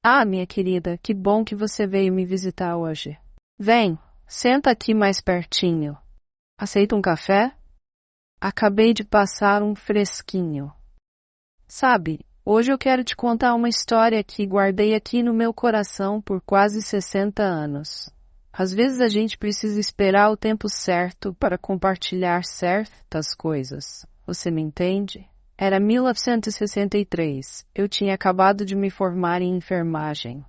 Ah, minha querida, que bom que você veio me visitar hoje. Vem, senta aqui mais pertinho. Aceita um café? Acabei de passar um fresquinho. Sabe, hoje eu quero te contar uma história que guardei aqui no meu coração por quase 60 anos. Às vezes a gente precisa esperar o tempo certo para compartilhar certas coisas. Você me entende? Era 1963. Eu tinha acabado de me formar em enfermagem.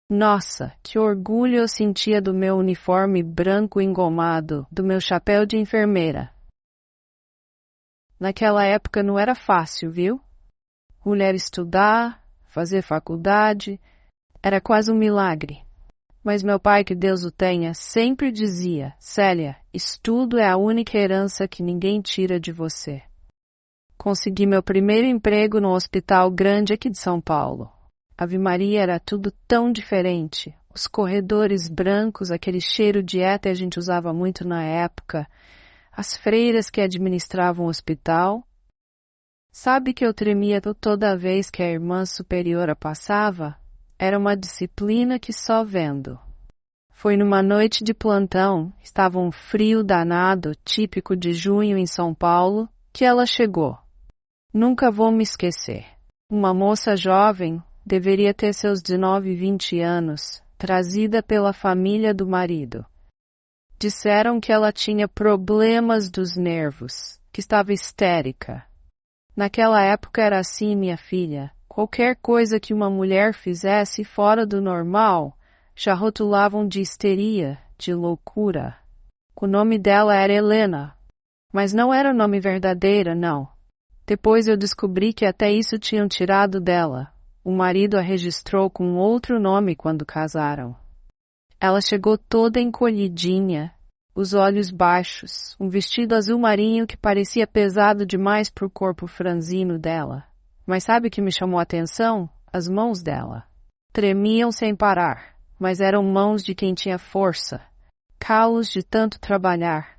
Nossa, que orgulho eu sentia do meu uniforme branco engomado, do meu chapéu de enfermeira. Naquela época não era fácil, viu? Mulher estudar, fazer faculdade, era quase um milagre. Mas meu pai, que Deus o tenha, sempre dizia: Célia, estudo é a única herança que ninguém tira de você. Consegui meu primeiro emprego no hospital grande aqui de São Paulo. Ave Maria, era tudo tão diferente. Os corredores brancos, aquele cheiro de éter a gente usava muito na época, as freiras que administravam o hospital. Sabe que eu tremia toda vez que a irmã superiora passava? Era uma disciplina que só vendo. Foi numa noite de plantão, estava um frio danado, típico de junho em São Paulo, que ela chegou. Nunca vou me esquecer. Uma moça jovem, deveria ter seus 19, 20 anos, trazida pela família do marido. Disseram que ela tinha problemas dos nervos, que estava histérica. Naquela época era assim, minha filha. Qualquer coisa que uma mulher fizesse fora do normal, já rotulavam de histeria, de loucura. O nome dela era Helena, mas não era o nome verdadeiro, não. Depois eu descobri que até isso tinham tirado dela. O marido a registrou com outro nome quando casaram. Ela chegou toda encolhidinha, os olhos baixos, um vestido azul marinho que parecia pesado demais para o corpo franzino dela. Mas sabe o que me chamou a atenção? As mãos dela. Tremiam sem parar, mas eram mãos de quem tinha força, calos de tanto trabalhar.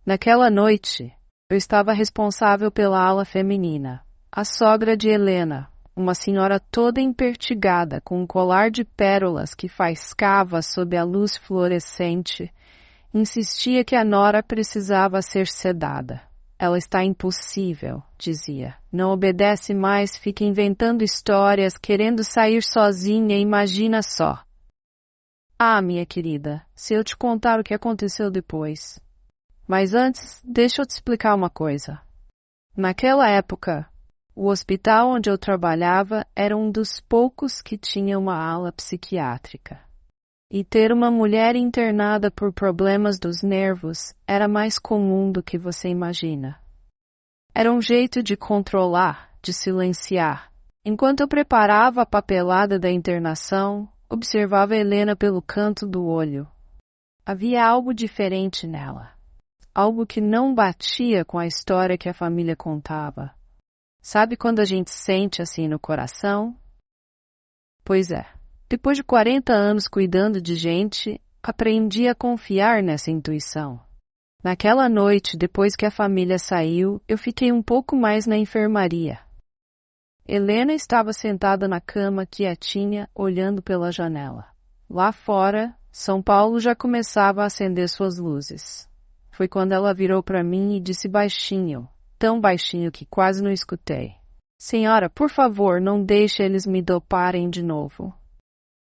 Naquela noite, eu estava responsável pela ala feminina. A sogra de Helena, uma senhora toda empertigada, com um colar de pérolas que faiscava sob a luz fluorescente, insistia que a nora precisava ser sedada. Ela está impossível, dizia. Não obedece mais, fica inventando histórias, querendo sair sozinha, imagina só. Ah, minha querida, se eu te contar o que aconteceu depois. Mas antes, deixa eu te explicar uma coisa. Naquela época, o hospital onde eu trabalhava era um dos poucos que tinha uma ala psiquiátrica. E ter uma mulher internada por problemas dos nervos era mais comum do que você imagina. Era um jeito de controlar, de silenciar. Enquanto eu preparava a papelada da internação, observava Helena pelo canto do olho. Havia algo diferente nela. Algo que não batia com a história que a família contava. Sabe quando a gente sente assim no coração? Pois é. Depois de 40 anos cuidando de gente, aprendi a confiar nessa intuição. Naquela noite, depois que a família saiu, eu fiquei um pouco mais na enfermaria. Helena estava sentada na cama quietinha, olhando pela janela. Lá fora, São Paulo já começava a acender suas luzes. Foi quando ela virou para mim e disse baixinho, tão baixinho que quase não escutei. Senhora, por favor, não deixe eles me doparem de novo.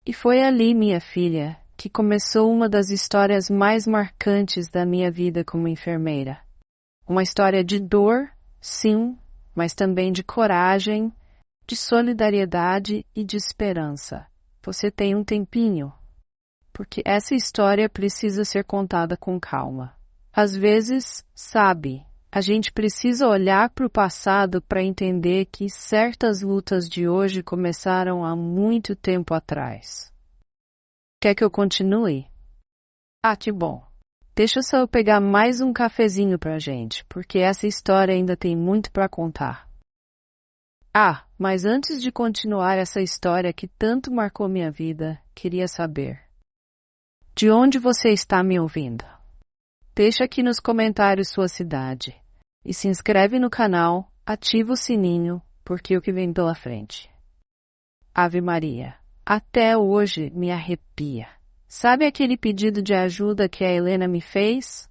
E foi ali, minha filha, que começou uma das histórias mais marcantes da minha vida como enfermeira. Uma história de dor, sim, mas também de coragem, de solidariedade e de esperança. Você tem um tempinho? Porque essa história precisa ser contada com calma. Às vezes, sabe, a gente precisa olhar para o passado para entender que certas lutas de hoje começaram há muito tempo atrás. Quer que eu continue? Ah, que bom. Deixa só eu pegar mais um cafezinho pra gente, porque essa história ainda tem muito para contar. Ah, mas antes de continuar essa história que tanto marcou minha vida, queria saber: de onde você está me ouvindo? Deixa aqui nos comentários sua cidade. E se inscreve no canal, ativa o sininho, porque é o que vem pela frente. Ave Maria. Até hoje me arrepia. Sabe aquele pedido de ajuda que a Helena me fez?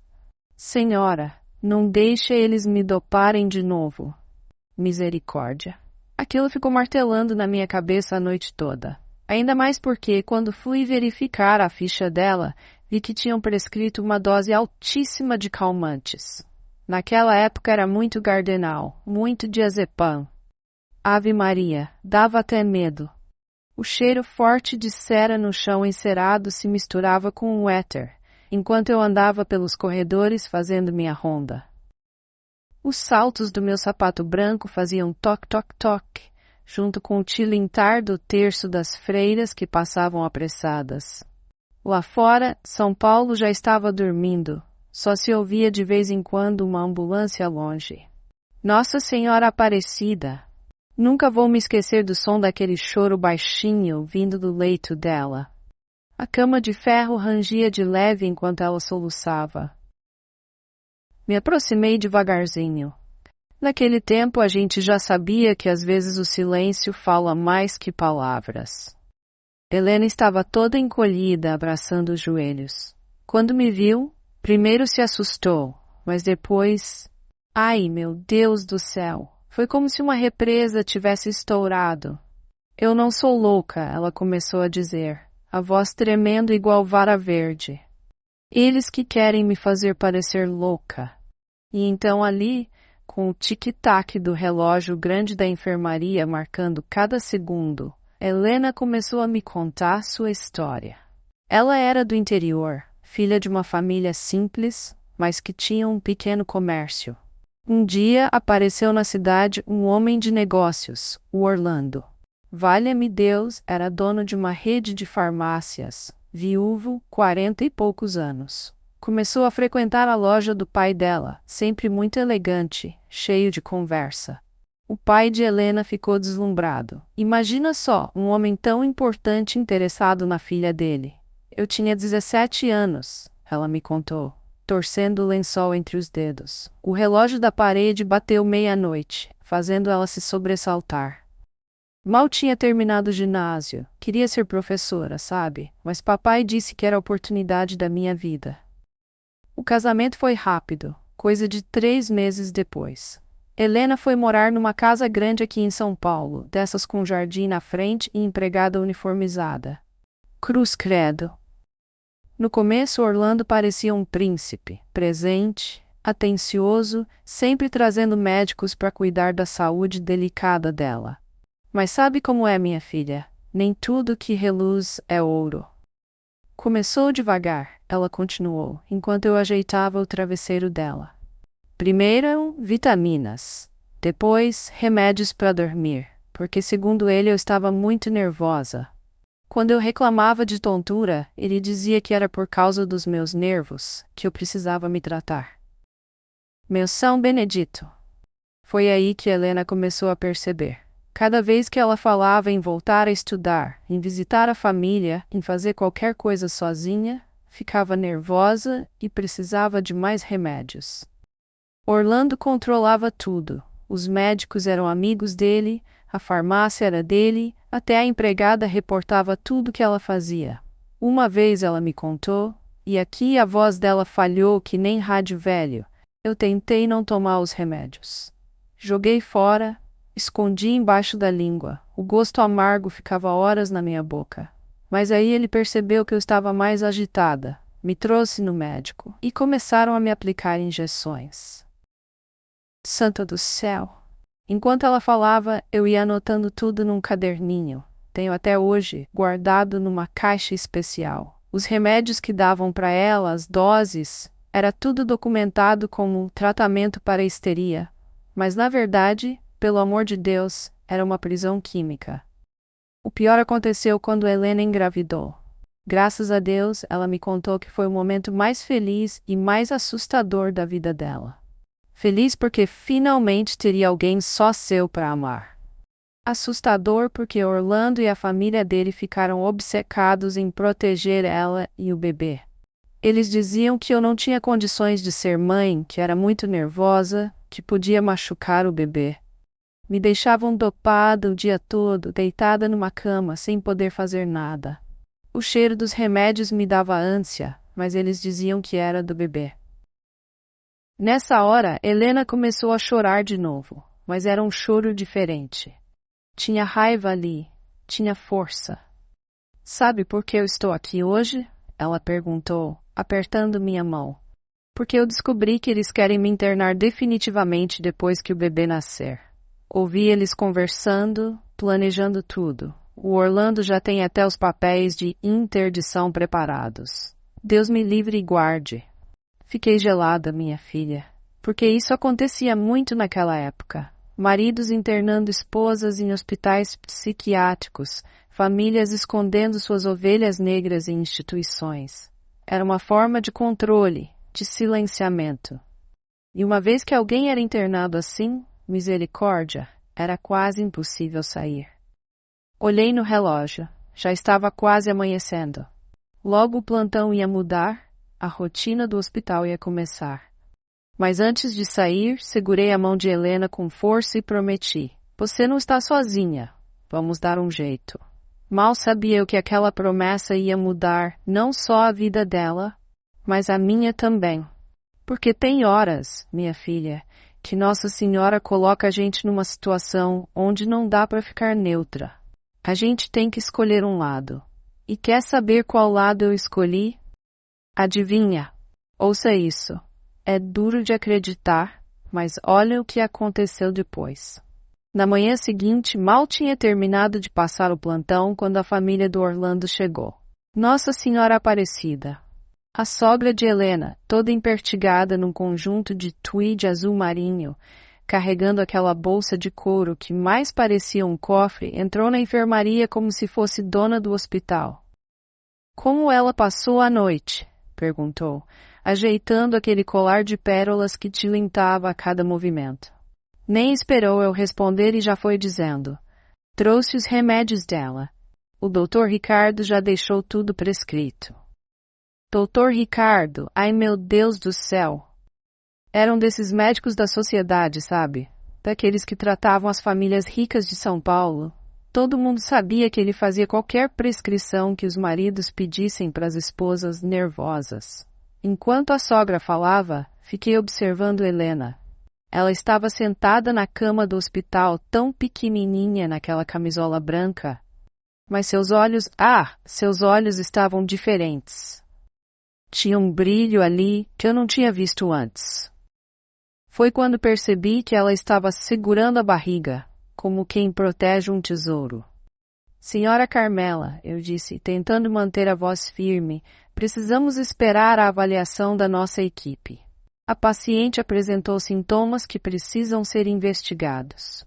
Senhora, não deixe eles me doparem de novo. Misericórdia. Aquilo ficou martelando na minha cabeça a noite toda. Ainda mais porque, quando fui verificar a ficha dela, vi que tinham prescrito uma dose altíssima de calmantes. Naquela época era muito Gardenal, muito diazepam. Ave Maria, dava até medo. O cheiro forte de cera no chão encerado se misturava com o éter, enquanto eu andava pelos corredores fazendo minha ronda. Os saltos do meu sapato branco faziam toque-toque-toque, junto com o tilintar do terço das freiras que passavam apressadas. Lá fora, São Paulo já estava dormindo. Só se ouvia de vez em quando uma ambulância longe. Nossa Senhora Aparecida! Nunca vou me esquecer do som daquele choro baixinho vindo do leito dela. A cama de ferro rangia de leve enquanto ela soluçava. Me aproximei devagarzinho. Naquele tempo a gente já sabia que às vezes o silêncio fala mais que palavras. Helena estava toda encolhida, abraçando os joelhos. Quando me viu, primeiro se assustou, mas depois... Ai, meu Deus do céu! Foi como se uma represa tivesse estourado. Eu não sou louca, ela começou a dizer, a voz tremendo igual vara verde. Eles que querem me fazer parecer louca. E então ali, com o tic-tac do relógio grande da enfermaria marcando cada segundo, Helena começou a me contar sua história. Ela era do interior, filha de uma família simples, mas que tinha um pequeno comércio. Um dia apareceu na cidade um homem de negócios, o Orlando. Valha-me Deus, era dono de uma rede de farmácias, viúvo, 40 e poucos anos. Começou a frequentar a loja do pai dela, sempre muito elegante, cheio de conversa. O pai de Helena ficou deslumbrado. Imagina só, um homem tão importante interessado na filha dele. Eu tinha 17 anos, ela me contou, torcendo o lençol entre os dedos. O relógio da parede bateu meia-noite, fazendo ela se sobressaltar. Mal tinha terminado o ginásio. Queria ser professora, sabe? Mas papai disse que era a oportunidade da minha vida. O casamento foi rápido, coisa de 3 meses depois. Helena foi morar numa casa grande aqui em São Paulo, dessas com jardim na frente e empregada uniformizada. Cruz credo. No começo, Orlando parecia um príncipe, presente, atencioso, sempre trazendo médicos para cuidar da saúde delicada dela. Mas sabe como é, minha filha? Nem tudo que reluz é ouro. Começou devagar, ela continuou, enquanto eu ajeitava o travesseiro dela. Primeiro, vitaminas. Depois, remédios para dormir, porque segundo ele eu estava muito nervosa. Quando eu reclamava de tontura, ele dizia que era por causa dos meus nervos, que eu precisava me tratar. Meu São Benedito. Foi aí que Helena começou a perceber. Cada vez que ela falava em voltar a estudar, em visitar a família, em fazer qualquer coisa sozinha, ficava nervosa e precisava de mais remédios. Orlando controlava tudo. Os médicos eram amigos dele, a farmácia era dele, até a empregada reportava tudo que ela fazia. Uma vez ela me contou, e aqui a voz dela falhou que nem rádio velho. Eu tentei não tomar os remédios. Joguei fora, escondi embaixo da língua. O gosto amargo ficava horas na minha boca. Mas aí ele percebeu que eu estava mais agitada. Me trouxe no médico e começaram a me aplicar injeções. Santo do céu! Enquanto ela falava, eu ia anotando tudo num caderninho. Tenho até hoje, guardado numa caixa especial. Os remédios que davam para ela, as doses, era tudo documentado como tratamento para histeria. Mas na verdade, pelo amor de Deus, era uma prisão química. O pior aconteceu quando Helena engravidou. Graças a Deus, ela me contou que foi o momento mais feliz e mais assustador da vida dela. Feliz porque finalmente teria alguém só seu para amar. Assustador porque Orlando e a família dele ficaram obcecados em proteger ela e o bebê. Eles diziam que eu não tinha condições de ser mãe, que era muito nervosa, que podia machucar o bebê. Me deixavam dopada o dia todo, deitada numa cama, sem poder fazer nada. O cheiro dos remédios me dava ânsia, mas eles diziam que era do bebê. Nessa hora, Helena começou a chorar de novo, mas era um choro diferente. Tinha raiva ali, tinha força. Sabe por que eu estou aqui hoje? Ela perguntou, apertando minha mão. Porque eu descobri que eles querem me internar definitivamente depois que o bebê nascer. Ouvi eles conversando, planejando tudo. O Orlando já tem até os papéis de interdição preparados. Deus me livre e guarde. Fiquei gelada, minha filha, porque isso acontecia muito naquela época. Maridos internando esposas em hospitais psiquiátricos, famílias escondendo suas ovelhas negras em instituições. Era uma forma de controle, de silenciamento. E uma vez que alguém era internado assim, misericórdia, era quase impossível sair. Olhei no relógio. Já estava quase amanhecendo. Logo o plantão ia mudar, a rotina do hospital ia começar. Mas antes de sair, segurei a mão de Helena com força e prometi. Você não está sozinha. Vamos dar um jeito. Mal sabia eu que aquela promessa ia mudar não só a vida dela, mas a minha também. Porque tem horas, minha filha, que Nossa Senhora coloca a gente numa situação onde não dá para ficar neutra. A gente tem que escolher um lado. E quer saber qual lado eu escolhi? Adivinha? Ouça isso. É duro de acreditar, mas olha o que aconteceu depois. Na manhã seguinte, mal tinha terminado de passar o plantão quando a família do Orlando chegou. Nossa Senhora Aparecida. A sogra de Helena, toda empertigada num conjunto de tweed azul marinho, carregando aquela bolsa de couro que mais parecia um cofre, entrou na enfermaria como se fosse dona do hospital. Como ela passou a noite? Perguntou, ajeitando aquele colar de pérolas que tilintava a cada movimento. Nem esperou eu responder e já foi dizendo. Trouxe os remédios dela. O Dr. Ricardo já deixou tudo prescrito. Dr. Ricardo, ai meu Deus do céu! Era um desses médicos da sociedade, sabe? Daqueles que tratavam as famílias ricas de São Paulo. Todo mundo sabia que ele fazia qualquer prescrição que os maridos pedissem para as esposas nervosas. Enquanto a sogra falava, fiquei observando Helena. Ela estava sentada na cama do hospital, tão pequenininha naquela camisola branca. Mas seus olhos estavam diferentes. Tinha um brilho ali que eu não tinha visto antes. Foi quando percebi que ela estava segurando a barriga, como quem protege um tesouro. Senhora Carmela, eu disse, tentando manter a voz firme, precisamos esperar a avaliação da nossa equipe. A paciente apresentou sintomas que precisam ser investigados.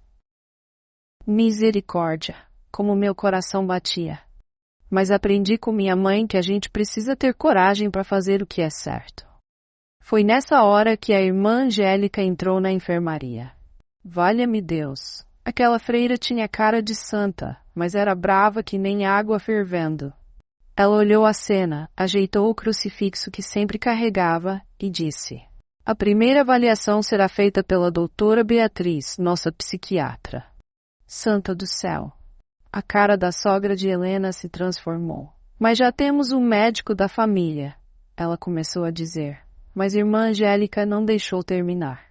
Misericórdia, como meu coração batia. Mas aprendi com minha mãe que a gente precisa ter coragem para fazer o que é certo. Foi nessa hora que a irmã Angélica entrou na enfermaria. Valha-me Deus! Aquela freira tinha cara de santa, mas era brava que nem água fervendo. Ela olhou a cena, ajeitou o crucifixo que sempre carregava e disse: A primeira avaliação será feita pela doutora Beatriz, nossa psiquiatra. Santa do céu! A cara da sogra de Helena se transformou. Mas já temos um médico da família, ela começou a dizer. Mas irmã Angélica não deixou terminar.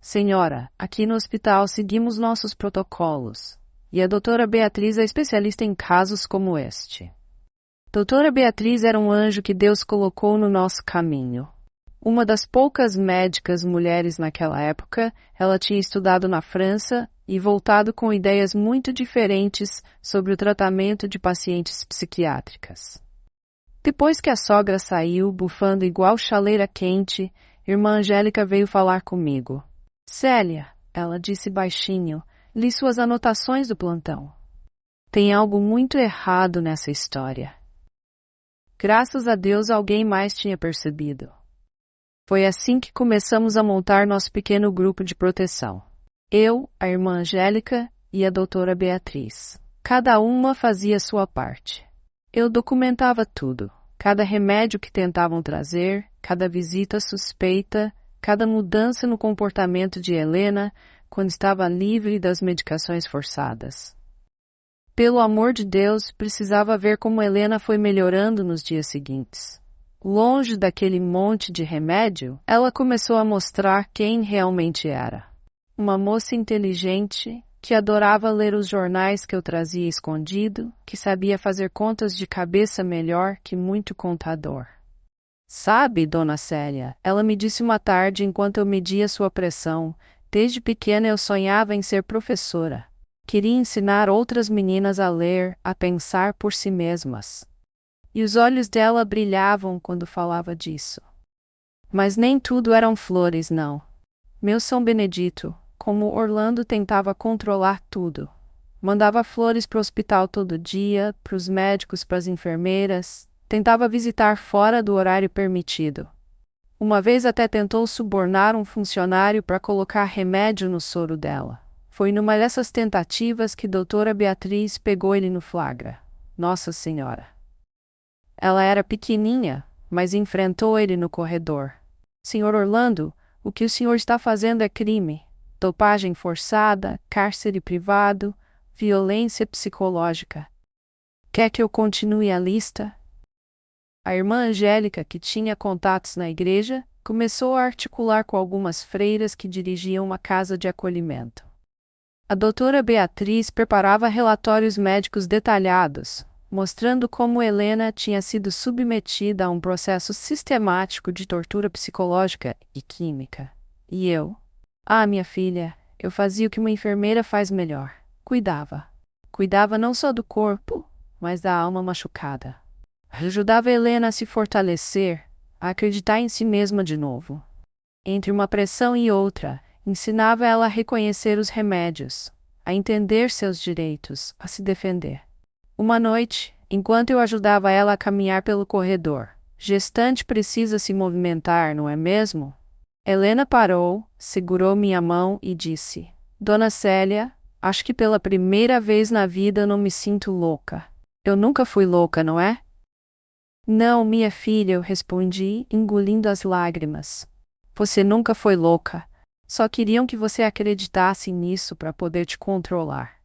Senhora, aqui no hospital seguimos nossos protocolos. E a doutora Beatriz é especialista em casos como este. Doutora Beatriz era um anjo que Deus colocou no nosso caminho. Uma das poucas médicas mulheres naquela época, ela tinha estudado na França e voltado com ideias muito diferentes sobre o tratamento de pacientes psiquiátricas. Depois que a sogra saiu, bufando igual chaleira quente, irmã Angélica veio falar comigo. Célia, ela disse baixinho, li suas anotações do plantão. Tem algo muito errado nessa história. Graças a Deus alguém mais tinha percebido. Foi assim que começamos a montar nosso pequeno grupo de proteção. Eu, a irmã Angélica e a doutora Beatriz. Cada uma fazia sua parte. Eu documentava tudo, cada remédio que tentavam trazer, cada visita suspeita, cada mudança no comportamento de Helena, quando estava livre das medicações forçadas. Pelo amor de Deus, precisava ver como Helena foi melhorando nos dias seguintes. Longe daquele monte de remédio, ela começou a mostrar quem realmente era. Uma moça inteligente, que adorava ler os jornais que eu trazia escondido, que sabia fazer contas de cabeça melhor que muito contador. Sabe, dona Célia, ela me disse uma tarde enquanto eu media sua pressão, desde pequena eu sonhava em ser professora. Queria ensinar outras meninas a ler, a pensar por si mesmas. E os olhos dela brilhavam quando falava disso. Mas nem tudo eram flores, não. Meu São Benedito, como Orlando tentava controlar tudo. Mandava flores para o hospital todo dia, para os médicos, para as enfermeiras. Tentava visitar fora do horário permitido. Uma vez até tentou subornar um funcionário para colocar remédio no soro dela. Foi numa dessas tentativas que doutora Beatriz pegou ele no flagra. Nossa Senhora! Ela era pequeninha, mas enfrentou ele no corredor. Senhor Orlando, o que o senhor está fazendo é crime. Dopagem forçada, cárcere privado, violência psicológica. Quer que eu continue a lista? A irmã Angélica, que tinha contatos na igreja, começou a articular com algumas freiras que dirigiam uma casa de acolhimento. A doutora Beatriz preparava relatórios médicos detalhados, mostrando como Helena tinha sido submetida a um processo sistemático de tortura psicológica e química. E eu? Minha filha, eu fazia o que uma enfermeira faz melhor. Cuidava. Cuidava não só do corpo, mas da alma machucada. Ajudava Helena a se fortalecer, a acreditar em si mesma de novo. Entre uma pressão e outra, ensinava ela a reconhecer os remédios, a entender seus direitos, a se defender. Uma noite, enquanto eu ajudava ela a caminhar pelo corredor, gestante precisa se movimentar, não é mesmo? Helena parou, segurou minha mão e disse: Dona Célia, acho que pela primeira vez na vida não me sinto louca. Eu nunca fui louca, não é? Não, minha filha, eu respondi, engolindo as lágrimas. Você nunca foi louca. Só queriam que você acreditasse nisso para poder te controlar.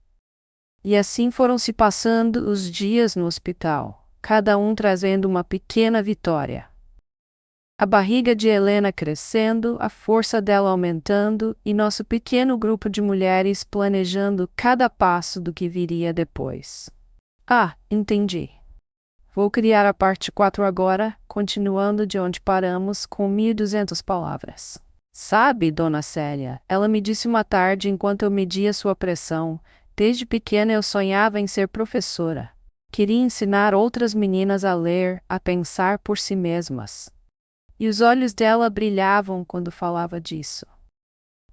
E assim foram se passando os dias no hospital, cada um trazendo uma pequena vitória. A barriga de Helena crescendo, a força dela aumentando e nosso pequeno grupo de mulheres planejando cada passo do que viria depois. Entendi. Vou criar a parte 4 agora, continuando de onde paramos com 1.200 palavras. Sabe, dona Célia, ela me disse uma tarde enquanto eu media sua pressão, desde pequena eu sonhava em ser professora. Queria ensinar outras meninas a ler, a pensar por si mesmas. E os olhos dela brilhavam quando falava disso.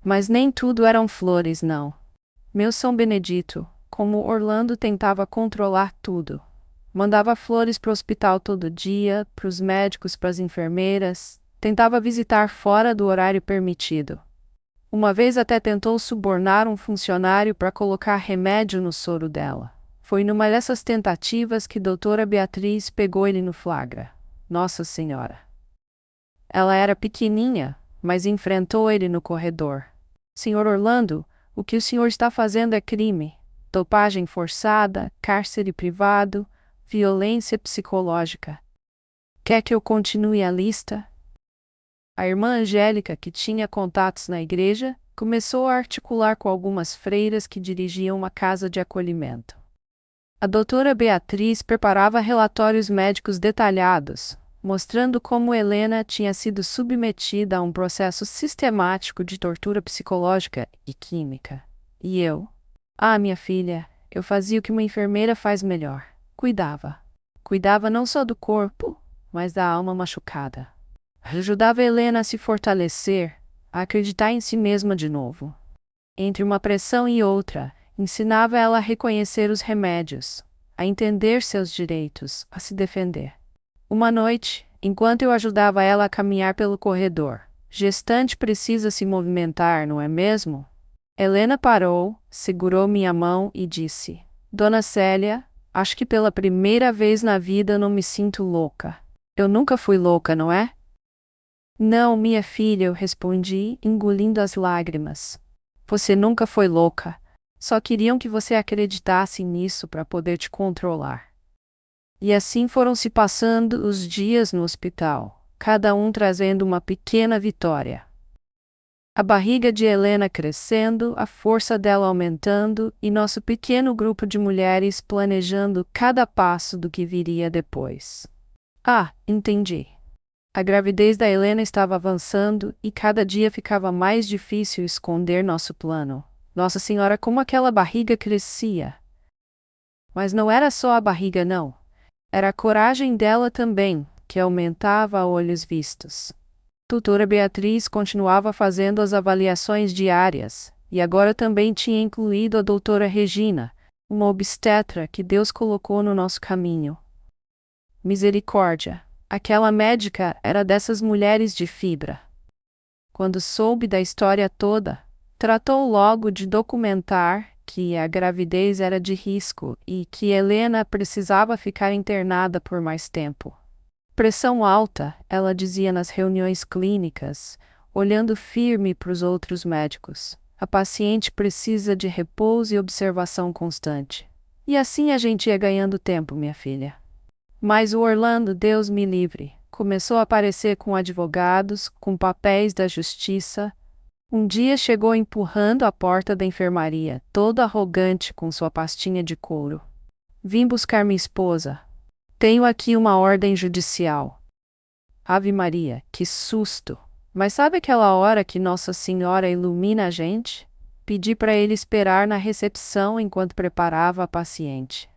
Mas nem tudo eram flores, não. Meu São Benedito, como Orlando tentava controlar tudo. Mandava flores para o hospital todo dia, para os médicos, para as enfermeiras. Tentava visitar fora do horário permitido. Uma vez até tentou subornar um funcionário para colocar remédio no soro dela. Foi numa dessas tentativas que doutora Beatriz pegou ele no flagra. Nossa Senhora! Ela era pequeninha, mas enfrentou ele no corredor. Senhor Orlando, o que o senhor está fazendo é crime. Dopagem forçada, cárcere privado, violência psicológica. Quer que eu continue a lista? A irmã Angélica, que tinha contatos na igreja, começou a articular com algumas freiras que dirigiam uma casa de acolhimento. A doutora Beatriz preparava relatórios médicos detalhados, mostrando como Helena tinha sido submetida a um processo sistemático de tortura psicológica e química. E eu? Minha filha, eu fazia o que uma enfermeira faz melhor. Cuidava. Cuidava não só do corpo, mas da alma machucada. Ajudava Helena a se fortalecer, a acreditar em si mesma de novo. Entre uma pressão e outra, ensinava ela a reconhecer os remédios, a entender seus direitos, a se defender. Uma noite, enquanto eu ajudava ela a caminhar pelo corredor, gestante precisa se movimentar, não é mesmo? Helena parou, segurou minha mão e disse: Dona Célia, acho que pela primeira vez na vida não me sinto louca. Eu nunca fui louca, não é? Não, minha filha, eu respondi, engolindo as lágrimas. Você nunca foi louca. Só queriam que você acreditasse nisso para poder te controlar. E assim foram se passando os dias no hospital, cada um trazendo uma pequena vitória. A barriga de Helena crescendo, a força dela aumentando e nosso pequeno grupo de mulheres planejando cada passo do que viria depois. Ah, entendi. A gravidez da Helena estava avançando e cada dia ficava mais difícil esconder nosso plano. Nossa Senhora, como aquela barriga crescia! Mas não era só a barriga, não. Era a coragem dela também, que aumentava a olhos vistos. Doutora Beatriz continuava fazendo as avaliações diárias, e agora também tinha incluído a doutora Regina, uma obstetra que Deus colocou no nosso caminho. Misericórdia! Aquela médica era dessas mulheres de fibra. Quando soube da história toda, tratou logo de documentar que a gravidez era de risco e que Helena precisava ficar internada por mais tempo. Pressão alta, ela dizia nas reuniões clínicas, olhando firme para os outros médicos. A paciente precisa de repouso e observação constante. E assim a gente ia ganhando tempo, minha filha. Mas o Orlando, Deus me livre, começou a aparecer com advogados, com papéis da justiça. Um dia chegou empurrando a porta da enfermaria, todo arrogante com sua pastinha de couro. Vim buscar minha esposa. Tenho aqui uma ordem judicial. Ave Maria, que susto! Mas sabe aquela hora que Nossa Senhora ilumina a gente? Pedi para ele esperar na recepção enquanto preparava a paciente.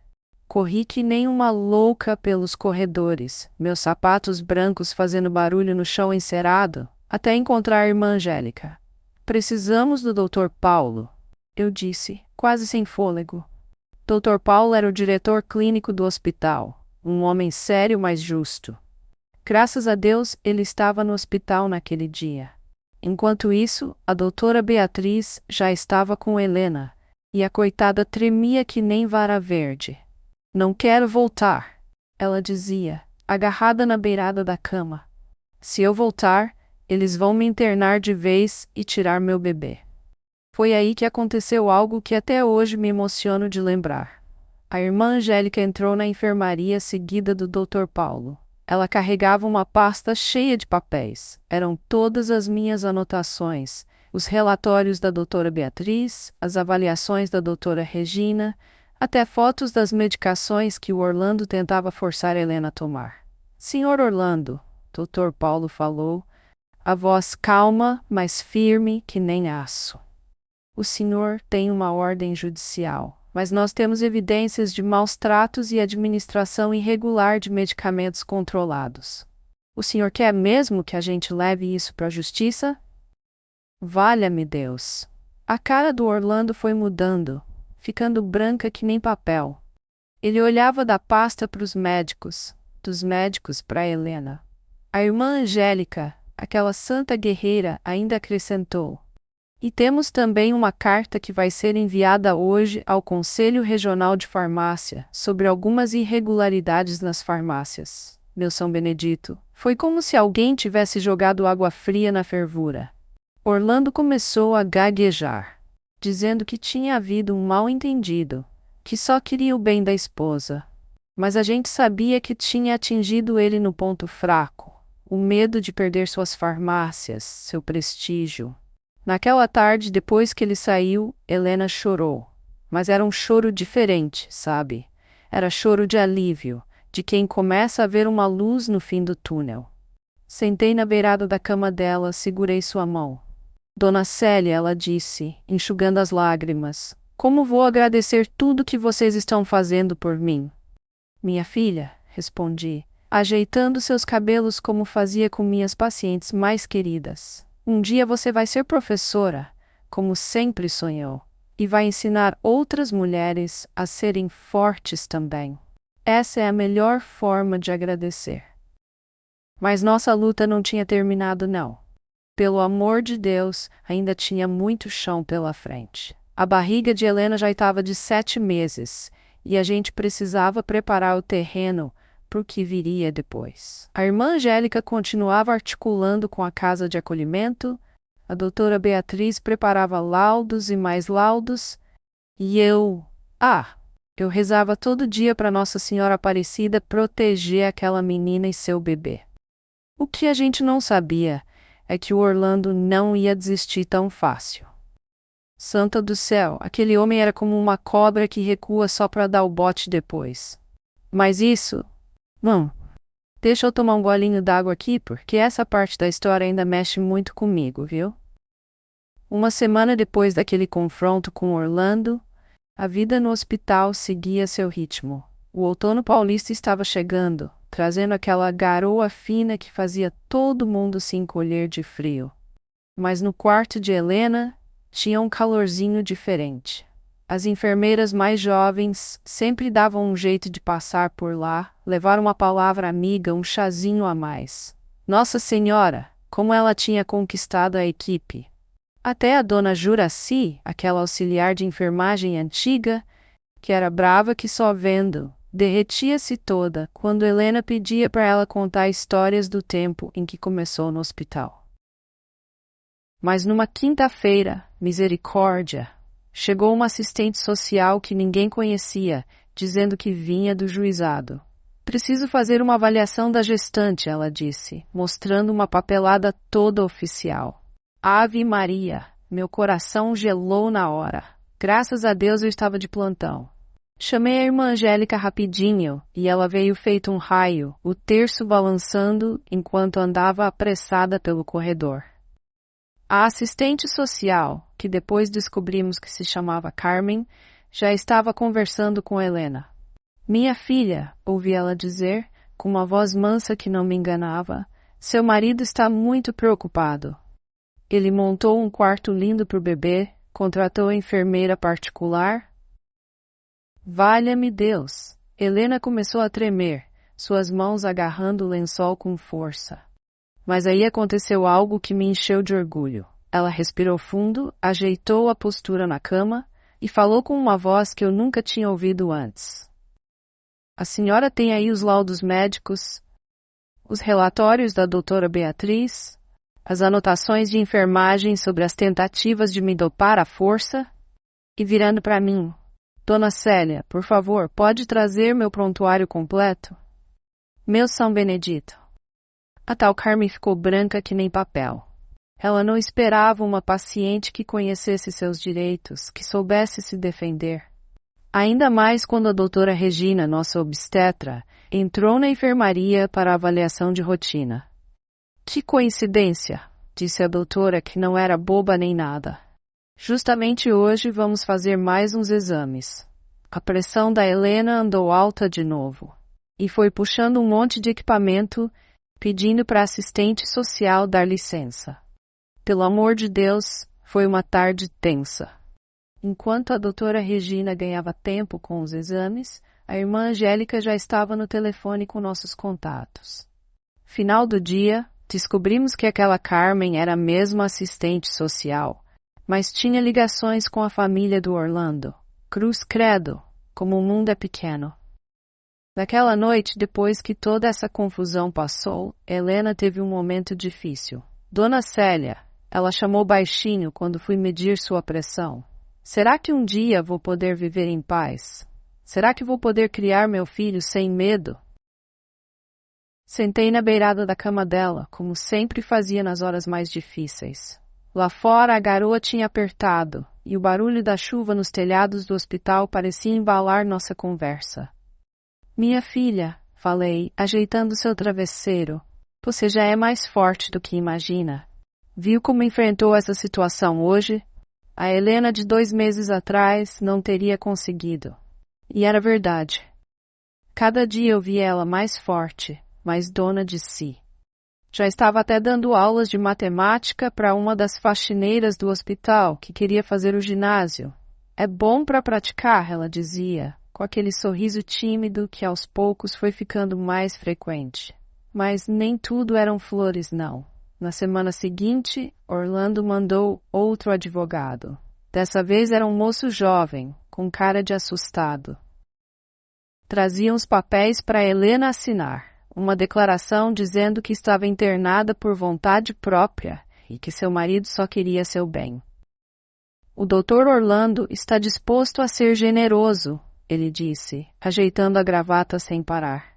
Corri que nem uma louca pelos corredores, meus sapatos brancos fazendo barulho no chão encerado, até encontrar a irmã Angélica. Precisamos do Dr. Paulo, eu disse, quase sem fôlego. Dr. Paulo era o diretor clínico do hospital, um homem sério, mas justo. Graças a Deus, ele estava no hospital naquele dia. Enquanto isso, a doutora Beatriz já estava com Helena, e a coitada tremia que nem vara verde. Não quero voltar, ela dizia, agarrada na beirada da cama. Se eu voltar, eles vão me internar de vez e tirar meu bebê. Foi aí que aconteceu algo que até hoje me emociono de lembrar. A irmã Angélica entrou na enfermaria seguida do Dr. Paulo. Ela carregava uma pasta cheia de papéis. Eram todas as minhas anotações, os relatórios da doutora Beatriz, as avaliações da doutora Regina, até fotos das medicações que o Orlando tentava forçar Helena a tomar. Senhor Orlando, Dr. Paulo falou, a voz calma, mas firme que nem aço. O senhor tem uma ordem judicial, mas nós temos evidências de maus tratos e administração irregular de medicamentos controlados. O senhor quer mesmo que a gente leve isso para a justiça? Valha-me Deus! A cara do Orlando foi mudando, ficando branca que nem papel. Ele olhava da pasta para os médicos, dos médicos para Helena. A irmã Angélica, aquela santa guerreira, ainda acrescentou. E temos também uma carta que vai ser enviada hoje ao Conselho Regional de Farmácia sobre algumas irregularidades nas farmácias. Meu São Benedito, foi como se alguém tivesse jogado água fria na fervura. Orlando começou a gaguejar, dizendo que tinha havido um mal-entendido, que só queria o bem da esposa. Mas a gente sabia que tinha atingido ele no ponto fraco, o medo de perder suas farmácias, seu prestígio. Naquela tarde, depois que ele saiu, Helena chorou. Mas era um choro diferente, sabe? Era choro de alívio, de quem começa a ver uma luz no fim do túnel. Sentei na beirada da cama dela, segurei sua mão. Dona Célia, ela disse, enxugando as lágrimas, como vou agradecer tudo que vocês estão fazendo por mim? Minha filha, respondi, ajeitando seus cabelos como fazia com minhas pacientes mais queridas. Um dia você vai ser professora, como sempre sonhou, e vai ensinar outras mulheres a serem fortes também. Essa é a melhor forma de agradecer. Mas nossa luta não tinha terminado, não. Pelo amor de Deus, ainda tinha muito chão pela frente. A barriga de Helena já estava de 7 meses, e a gente precisava preparar o terreno para o que viria depois. A irmã Angélica continuava articulando com a casa de acolhimento, A doutora Beatriz preparava laudos e mais laudos, e eu rezava todo dia para Nossa Senhora Aparecida proteger aquela menina e seu bebê. O que a gente não sabia é que o Orlando não ia desistir tão fácil. Santa do céu, aquele homem era como uma cobra que recua só para dar o bote depois. Mas isso... Não. Deixa eu tomar um golinho d'água aqui, porque essa parte da história ainda mexe muito comigo, viu? Uma semana depois daquele confronto com Orlando, a vida no hospital seguia seu ritmo. O outono paulista estava chegando, trazendo aquela garoa fina que fazia todo mundo se encolher de frio. Mas no quarto de Helena tinha um calorzinho diferente. As enfermeiras mais jovens sempre davam um jeito de passar por lá, levar uma palavra amiga, um chazinho a mais. Nossa Senhora, como ela tinha conquistado a equipe! Até a dona Juraci, aquela auxiliar de enfermagem antiga, que era brava que só vendo, derretia-se toda quando Helena pedia para ela contar histórias do tempo em que começou no hospital. Mas numa quinta-feira, misericórdia, chegou uma assistente social que ninguém conhecia, dizendo que vinha do juizado. Preciso fazer uma avaliação da gestante, ela disse, mostrando uma papelada toda oficial. Ave Maria, meu coração gelou na hora. Graças a Deus eu estava de plantão. Chamei a irmã Angélica rapidinho e ela veio feito um raio, o terço balançando enquanto andava apressada pelo corredor. A assistente social, que depois descobrimos que se chamava Carmen, já estava conversando com Helena. Minha filha, ouvi ela dizer, com uma voz mansa que não me enganava, seu marido está muito preocupado. Ele montou um quarto lindo para o bebê, contratou enfermeira particular. Valha-me Deus! Helena começou a tremer, suas mãos agarrando o lençol com força. Mas aí aconteceu algo que me encheu de orgulho. Ela respirou fundo, ajeitou a postura na cama e falou com uma voz que eu nunca tinha ouvido antes. A senhora tem aí os laudos médicos, os relatórios da doutora Beatriz, as anotações de enfermagem sobre as tentativas de me dopar à força? E virando para mim, Dona Célia, por favor, pode trazer meu prontuário completo? Meu São Benedito. A tal Carmen ficou branca que nem papel. Ela não esperava uma paciente que conhecesse seus direitos, que soubesse se defender. Ainda mais quando a doutora Regina, nossa obstetra, entrou na enfermaria para a avaliação de rotina. Que coincidência, disse a doutora que não era boba nem nada. Justamente hoje vamos fazer mais uns exames. A pressão da Helena andou alta de novo. E foi puxando um monte de equipamento, pedindo para a assistente social dar licença. Pelo amor de Deus, foi uma tarde tensa. Enquanto a doutora Regina ganhava tempo com os exames, a irmã Angélica já estava no telefone com nossos contatos. Final do dia, descobrimos que aquela Carmen era mesmo assistente social, mas tinha ligações com a família do Orlando. Cruz credo, como o mundo é pequeno. Naquela noite, depois que toda essa confusão passou, Helena teve um momento difícil. Dona Célia, ela chamou baixinho quando fui medir sua pressão. Será que um dia vou poder viver em paz? Será que vou poder criar meu filho sem medo? Sentei na beirada da cama dela, como sempre fazia nas horas mais difíceis. Lá fora a garoa tinha apertado, e o barulho da chuva nos telhados do hospital parecia embalar nossa conversa. Minha filha, falei, ajeitando seu travesseiro, você já é mais forte do que imagina. Viu como enfrentou essa situação hoje? A Helena de 2 meses atrás não teria conseguido. E era verdade. Cada dia eu via ela mais forte, mais dona de si. Já estava até dando aulas de matemática para uma das faxineiras do hospital que queria fazer o ginásio. É bom para praticar, ela dizia, com aquele sorriso tímido que aos poucos foi ficando mais frequente. Mas nem tudo eram flores, não. Na semana seguinte, Orlando mandou outro advogado. Dessa vez era um moço jovem, com cara de assustado. Traziam os papéis para Helena assinar, uma declaração dizendo que estava internada por vontade própria e que seu marido só queria seu bem. O Dr. Orlando está disposto a ser generoso, ele disse, ajeitando a gravata sem parar.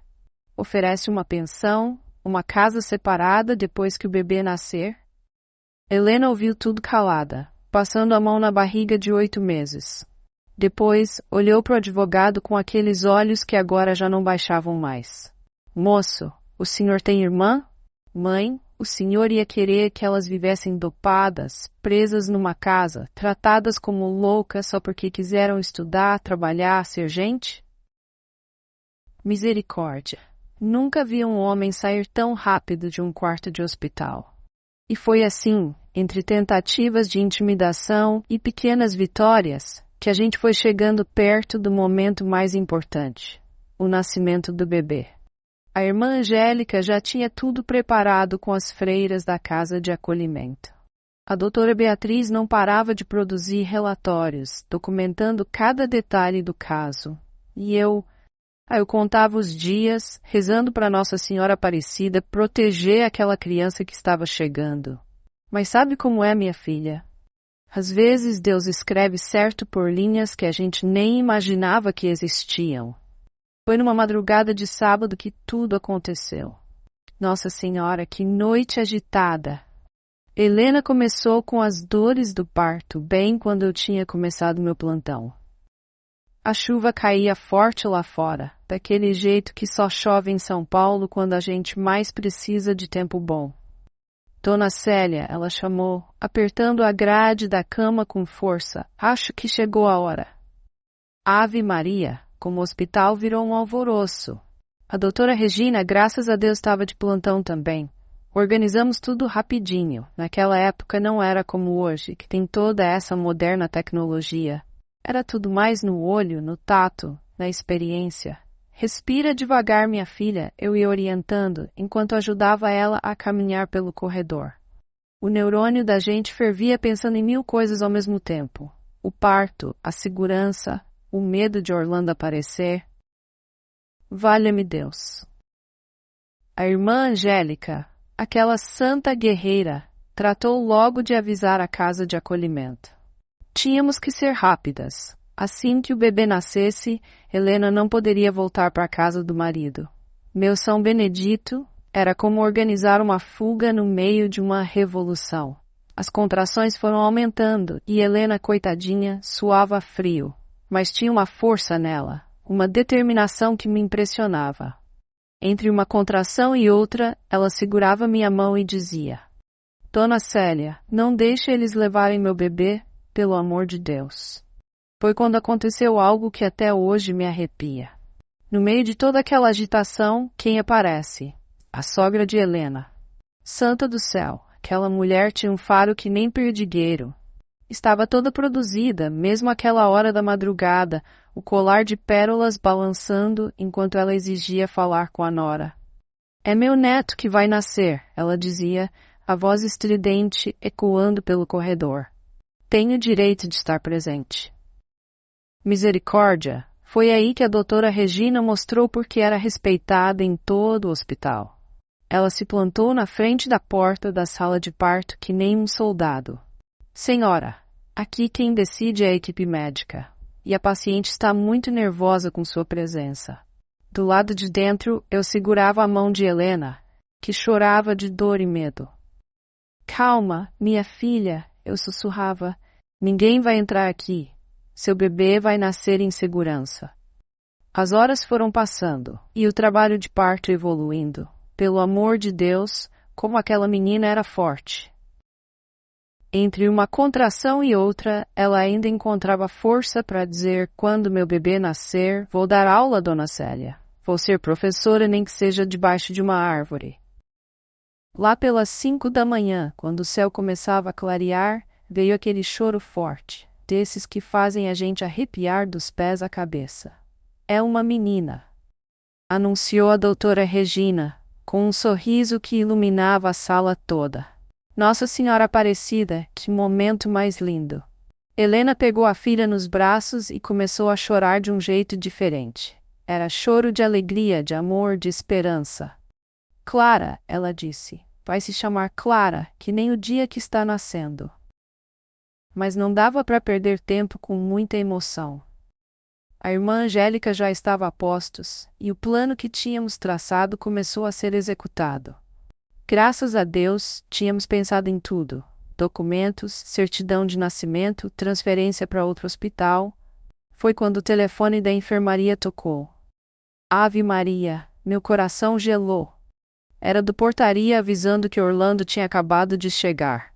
Oferece uma pensão, uma casa separada depois que o bebê nascer. Helena ouviu tudo calada, passando a mão na barriga de 8 meses. Depois, olhou para o advogado com aqueles olhos que agora já não baixavam mais. Moço, o senhor tem irmã? Mãe, o senhor ia querer que elas vivessem dopadas, presas numa casa, tratadas como loucas só porque quiseram estudar, trabalhar, ser gente? Misericórdia! Nunca vi um homem sair tão rápido de um quarto de hospital. E foi assim, entre tentativas de intimidação e pequenas vitórias, que a gente foi chegando perto do momento mais importante, o nascimento do bebê. A irmã Angélica já tinha tudo preparado com as freiras da casa de acolhimento. A doutora Beatriz não parava de produzir relatórios, documentando cada detalhe do caso. E eu contava os dias, rezando para Nossa Senhora Aparecida proteger aquela criança que estava chegando. Mas sabe como é, minha filha? Às vezes Deus escreve certo por linhas que a gente nem imaginava que existiam. Foi numa madrugada de sábado que tudo aconteceu. Nossa Senhora, que noite agitada! Helena começou com as dores do parto bem quando eu tinha começado meu plantão. A chuva caía forte lá fora, daquele jeito que só chove em São Paulo quando a gente mais precisa de tempo bom. Dona Célia, ela chamou, apertando a grade da cama com força. Acho que chegou a hora. Ave Maria, como o hospital virou um alvoroço. A doutora Regina, graças a Deus, estava de plantão também. Organizamos tudo rapidinho. Naquela época não era como hoje, que tem toda essa moderna tecnologia. Era tudo mais no olho, no tato, na experiência. Respira devagar, minha filha, eu ia orientando, enquanto ajudava ela a caminhar pelo corredor. O neurônio da gente fervia pensando em 1000 coisas ao mesmo tempo. O parto, a segurança, o medo de Orlando aparecer. Valha-me Deus. A irmã Angélica, aquela santa guerreira, tratou logo de avisar a casa de acolhimento. Tínhamos que ser rápidas. Assim que o bebê nascesse, Helena não poderia voltar para a casa do marido. Meu São Benedito era como organizar uma fuga no meio de uma revolução. As contrações foram aumentando e Helena, coitadinha, suava frio. Mas tinha uma força nela, uma determinação que me impressionava. Entre uma contração e outra, ela segurava minha mão e dizia: Dona Célia, não deixe eles levarem meu bebê, pelo amor de Deus. Foi quando aconteceu algo que até hoje me arrepia. No meio de toda aquela agitação, quem aparece? A sogra de Helena. Santa do céu, aquela mulher tinha um faro que nem perdigueiro. Estava toda produzida, mesmo àquela hora da madrugada, o colar de pérolas balançando enquanto ela exigia falar com a nora. É meu neto que vai nascer, ela dizia, a voz estridente ecoando pelo corredor. Tenho direito de estar presente. Misericórdia, foi aí que a doutora Regina mostrou por que era respeitada em todo o hospital. Ela se plantou na frente da porta da sala de parto que nem um soldado. Senhora, aqui quem decide é a equipe médica, e a paciente está muito nervosa com sua presença. Do lado de dentro, eu segurava a mão de Helena, que chorava de dor e medo. Calma, minha filha, eu sussurrava. Ninguém vai entrar aqui. Seu bebê vai nascer em segurança. As horas foram passando, e o trabalho de parto evoluindo. Pelo amor de Deus, como aquela menina era forte. Entre uma contração e outra, ela ainda encontrava força para dizer: quando meu bebê nascer, vou dar aula, Dona Célia. Vou ser professora, nem que seja debaixo de uma árvore. Lá pelas 5 da manhã, quando o céu começava a clarear, veio aquele choro forte, desses que fazem a gente arrepiar dos pés à cabeça. É uma menina, anunciou a doutora Regina, com um sorriso que iluminava a sala toda. Nossa Senhora Aparecida, que momento mais lindo! Helena pegou a filha nos braços e começou a chorar de um jeito diferente. Era choro de alegria, de amor, de esperança. Clara, ela disse, Vai se chamar Clara, que nem o dia que está nascendo. Mas não dava para perder tempo com muita emoção. A irmã Angélica já estava a postos, e o plano que tínhamos traçado começou a ser executado. Graças a Deus, tínhamos pensado em tudo: documentos, certidão de nascimento, transferência para outro hospital. Foi quando o telefone da enfermaria tocou. Ave Maria, meu coração gelou. Era do portaria avisando que Orlando tinha acabado de chegar.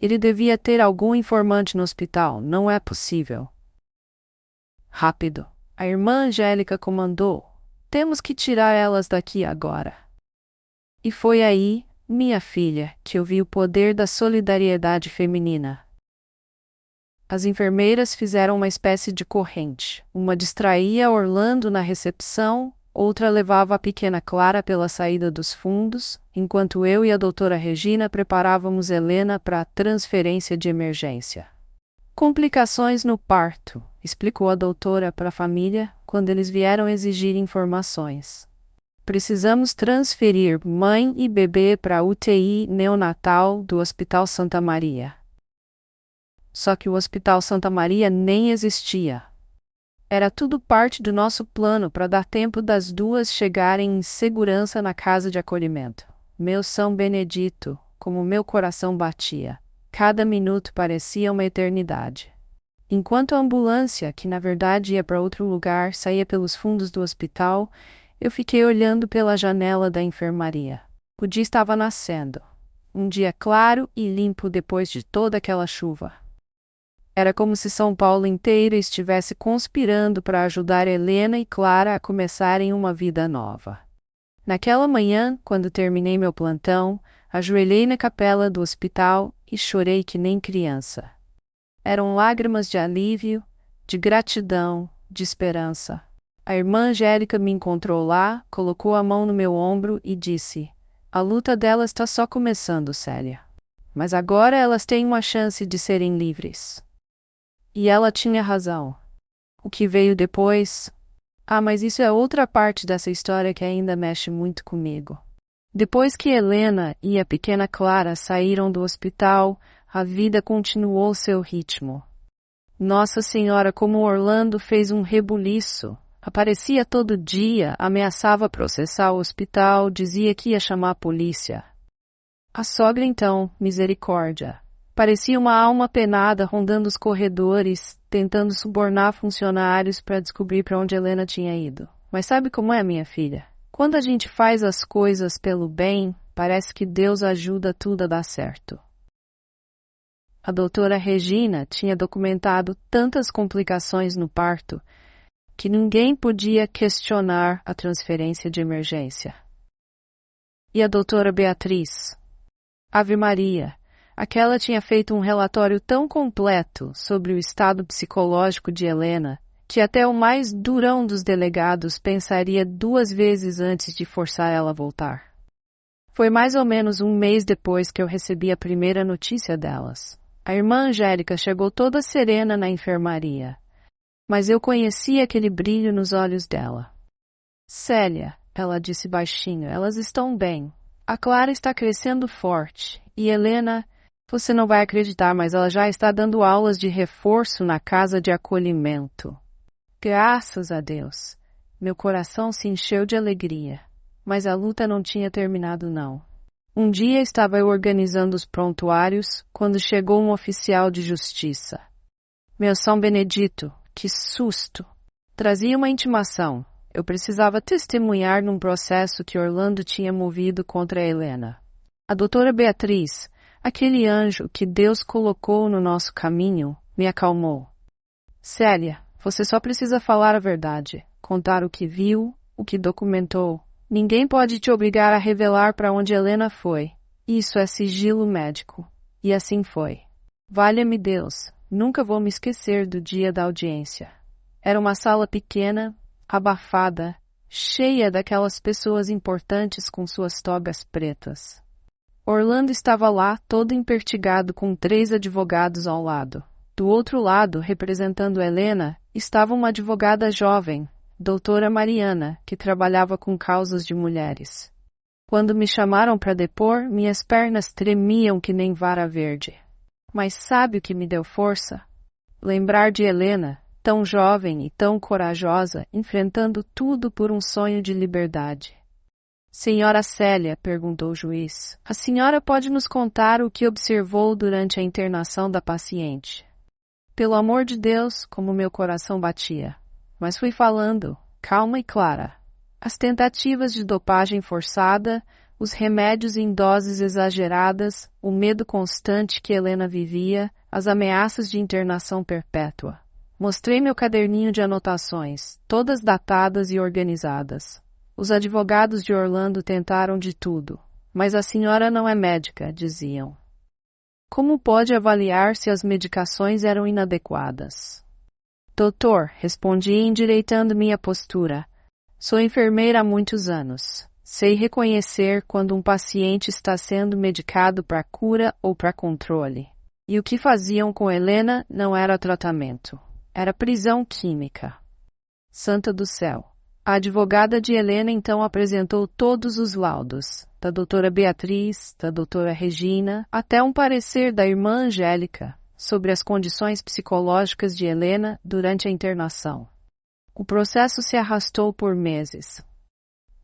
Ele devia ter algum informante no hospital, não é possível. Rápido, a irmã Angélica comandou. Temos que tirar elas daqui agora. E foi aí, minha filha, que eu vi o poder da solidariedade feminina. As enfermeiras fizeram uma espécie de corrente. Uma distraía Orlando na recepção, outra levava a pequena Clara pela saída dos fundos, enquanto eu e a doutora Regina preparávamos Helena para a transferência de emergência. Complicações no parto, explicou a doutora para a família quando eles vieram exigir informações. Precisamos transferir mãe e bebê para a UTI neonatal do Hospital Santa Maria. Só que o Hospital Santa Maria nem existia. Era tudo parte do nosso plano para dar tempo das duas chegarem em segurança na casa de acolhimento. Meu São Benedito, como meu coração batia. Cada minuto parecia uma eternidade. Enquanto a ambulância, que na verdade ia para outro lugar, saía pelos fundos do hospital, eu fiquei olhando pela janela da enfermaria. O dia estava nascendo. Um dia claro e limpo depois de toda aquela chuva. Era como se São Paulo inteira estivesse conspirando para ajudar Helena e Clara a começarem uma vida nova. Naquela manhã, quando terminei meu plantão, ajoelhei na capela do hospital e chorei que nem criança. Eram lágrimas de alívio, de gratidão, de esperança. A irmã Angélica me encontrou lá, colocou a mão no meu ombro e disse: "A luta delas está só começando, Célia. Mas agora elas têm uma chance de serem livres." E ela tinha razão. O que veio depois? Mas isso é outra parte dessa história que ainda mexe muito comigo. Depois que Helena e a pequena Clara saíram do hospital, a vida continuou seu ritmo. Nossa Senhora, como Orlando fez um rebuliço. Aparecia todo dia, ameaçava processar o hospital, dizia que ia chamar a polícia. A sogra então, misericórdia. Parecia uma alma penada rondando os corredores, tentando subornar funcionários para descobrir para onde Helena tinha ido. Mas sabe como é, minha filha? Quando a gente faz as coisas pelo bem, parece que Deus ajuda tudo a dar certo. A doutora Regina tinha documentado tantas complicações no parto que ninguém podia questionar a transferência de emergência. E a doutora Beatriz? Ave Maria! Aquela tinha feito um relatório tão completo sobre o estado psicológico de Helena que até o mais durão dos delegados pensaria 2 vezes antes de forçar ela a voltar. Foi mais ou menos 1 mês depois que eu recebi a primeira notícia delas. A irmã Angélica chegou toda serena na enfermaria, mas eu conhecia aquele brilho nos olhos dela. "Célia", ela disse baixinho, "elas estão bem. A Clara está crescendo forte e Helena... Você não vai acreditar, mas ela já está dando aulas de reforço na casa de acolhimento." Graças a Deus. Meu coração se encheu de alegria. Mas a luta não tinha terminado, não. Um dia estava eu organizando os prontuários, quando chegou um oficial de justiça. Meu São Benedito, que susto! Trazia uma intimação. Eu precisava testemunhar num processo que Orlando tinha movido contra a Helena. A doutora Beatriz, aquele anjo que Deus colocou no nosso caminho, me acalmou. "Célia, você só precisa falar a verdade, contar o que viu, o que documentou. Ninguém pode te obrigar a revelar para onde Helena foi. Isso é sigilo médico." E assim foi. Valha-me Deus, nunca vou me esquecer do dia da audiência. Era uma sala pequena, abafada, cheia daquelas pessoas importantes com suas togas pretas. Orlando estava lá, todo empertigado com 3 advogados ao lado. Do outro lado, representando Helena, estava uma advogada jovem, doutora Mariana, que trabalhava com causas de mulheres. Quando me chamaram para depor, minhas pernas tremiam que nem vara verde. Mas sabe o que me deu força? Lembrar de Helena, tão jovem e tão corajosa, enfrentando tudo por um sonho de liberdade. Senhora Célia, perguntou o juiz, a senhora pode nos contar o que observou durante a internação da paciente? Pelo amor de Deus, como meu coração batia. Mas fui falando, calma e clara. As tentativas de dopagem forçada, os remédios em doses exageradas, o medo constante que Helena vivia, as ameaças de internação perpétua. Mostrei meu caderninho de anotações, todas datadas e organizadas. Os advogados de Orlando tentaram de tudo, mas a senhora não é médica, diziam. Como pode avaliar se as medicações eram inadequadas? Doutor, respondi endireitando minha postura. Sou enfermeira há muitos anos. Sei reconhecer quando um paciente está sendo medicado para cura ou para controle. E o que faziam com Helena não era tratamento. Era prisão química. Santa do céu. A advogada de Helena então apresentou todos os laudos, da doutora Beatriz, da doutora Regina, até um parecer da irmã Angélica, sobre as condições psicológicas de Helena durante a internação. O processo se arrastou por meses.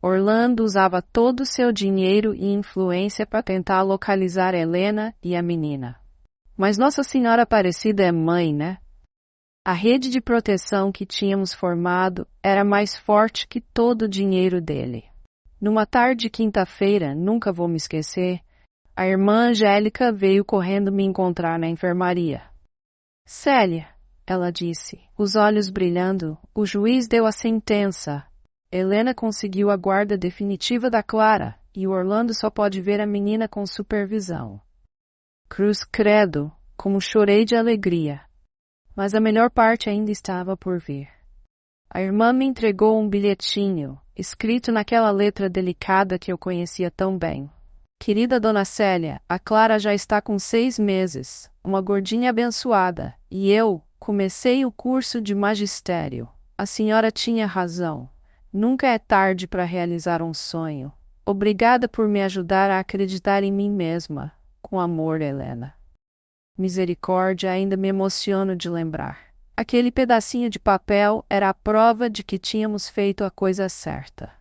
Orlando usava todo o seu dinheiro e influência para tentar localizar Helena e a menina. Mas Nossa Senhora Aparecida é mãe, né? A rede de proteção que tínhamos formado era mais forte que todo o dinheiro dele. Numa tarde de quinta-feira, nunca vou me esquecer, a irmã Angélica veio correndo me encontrar na enfermaria. Célia, ela disse, os olhos brilhando, o juiz deu a sentença. Helena conseguiu a guarda definitiva da Clara e o Orlando só pode ver a menina com supervisão. Cruz credo, como chorei de alegria. Mas a melhor parte ainda estava por vir. A irmã me entregou um bilhetinho, escrito naquela letra delicada que eu conhecia tão bem. Querida Dona Célia, a Clara já está com 6 meses, uma gordinha abençoada, e eu comecei o curso de magistério. A senhora tinha razão. Nunca é tarde para realizar um sonho. Obrigada por me ajudar a acreditar em mim mesma. Com amor, Helena. Misericórdia, ainda me emociono de lembrar. Aquele pedacinho de papel era a prova de que tínhamos feito a coisa certa.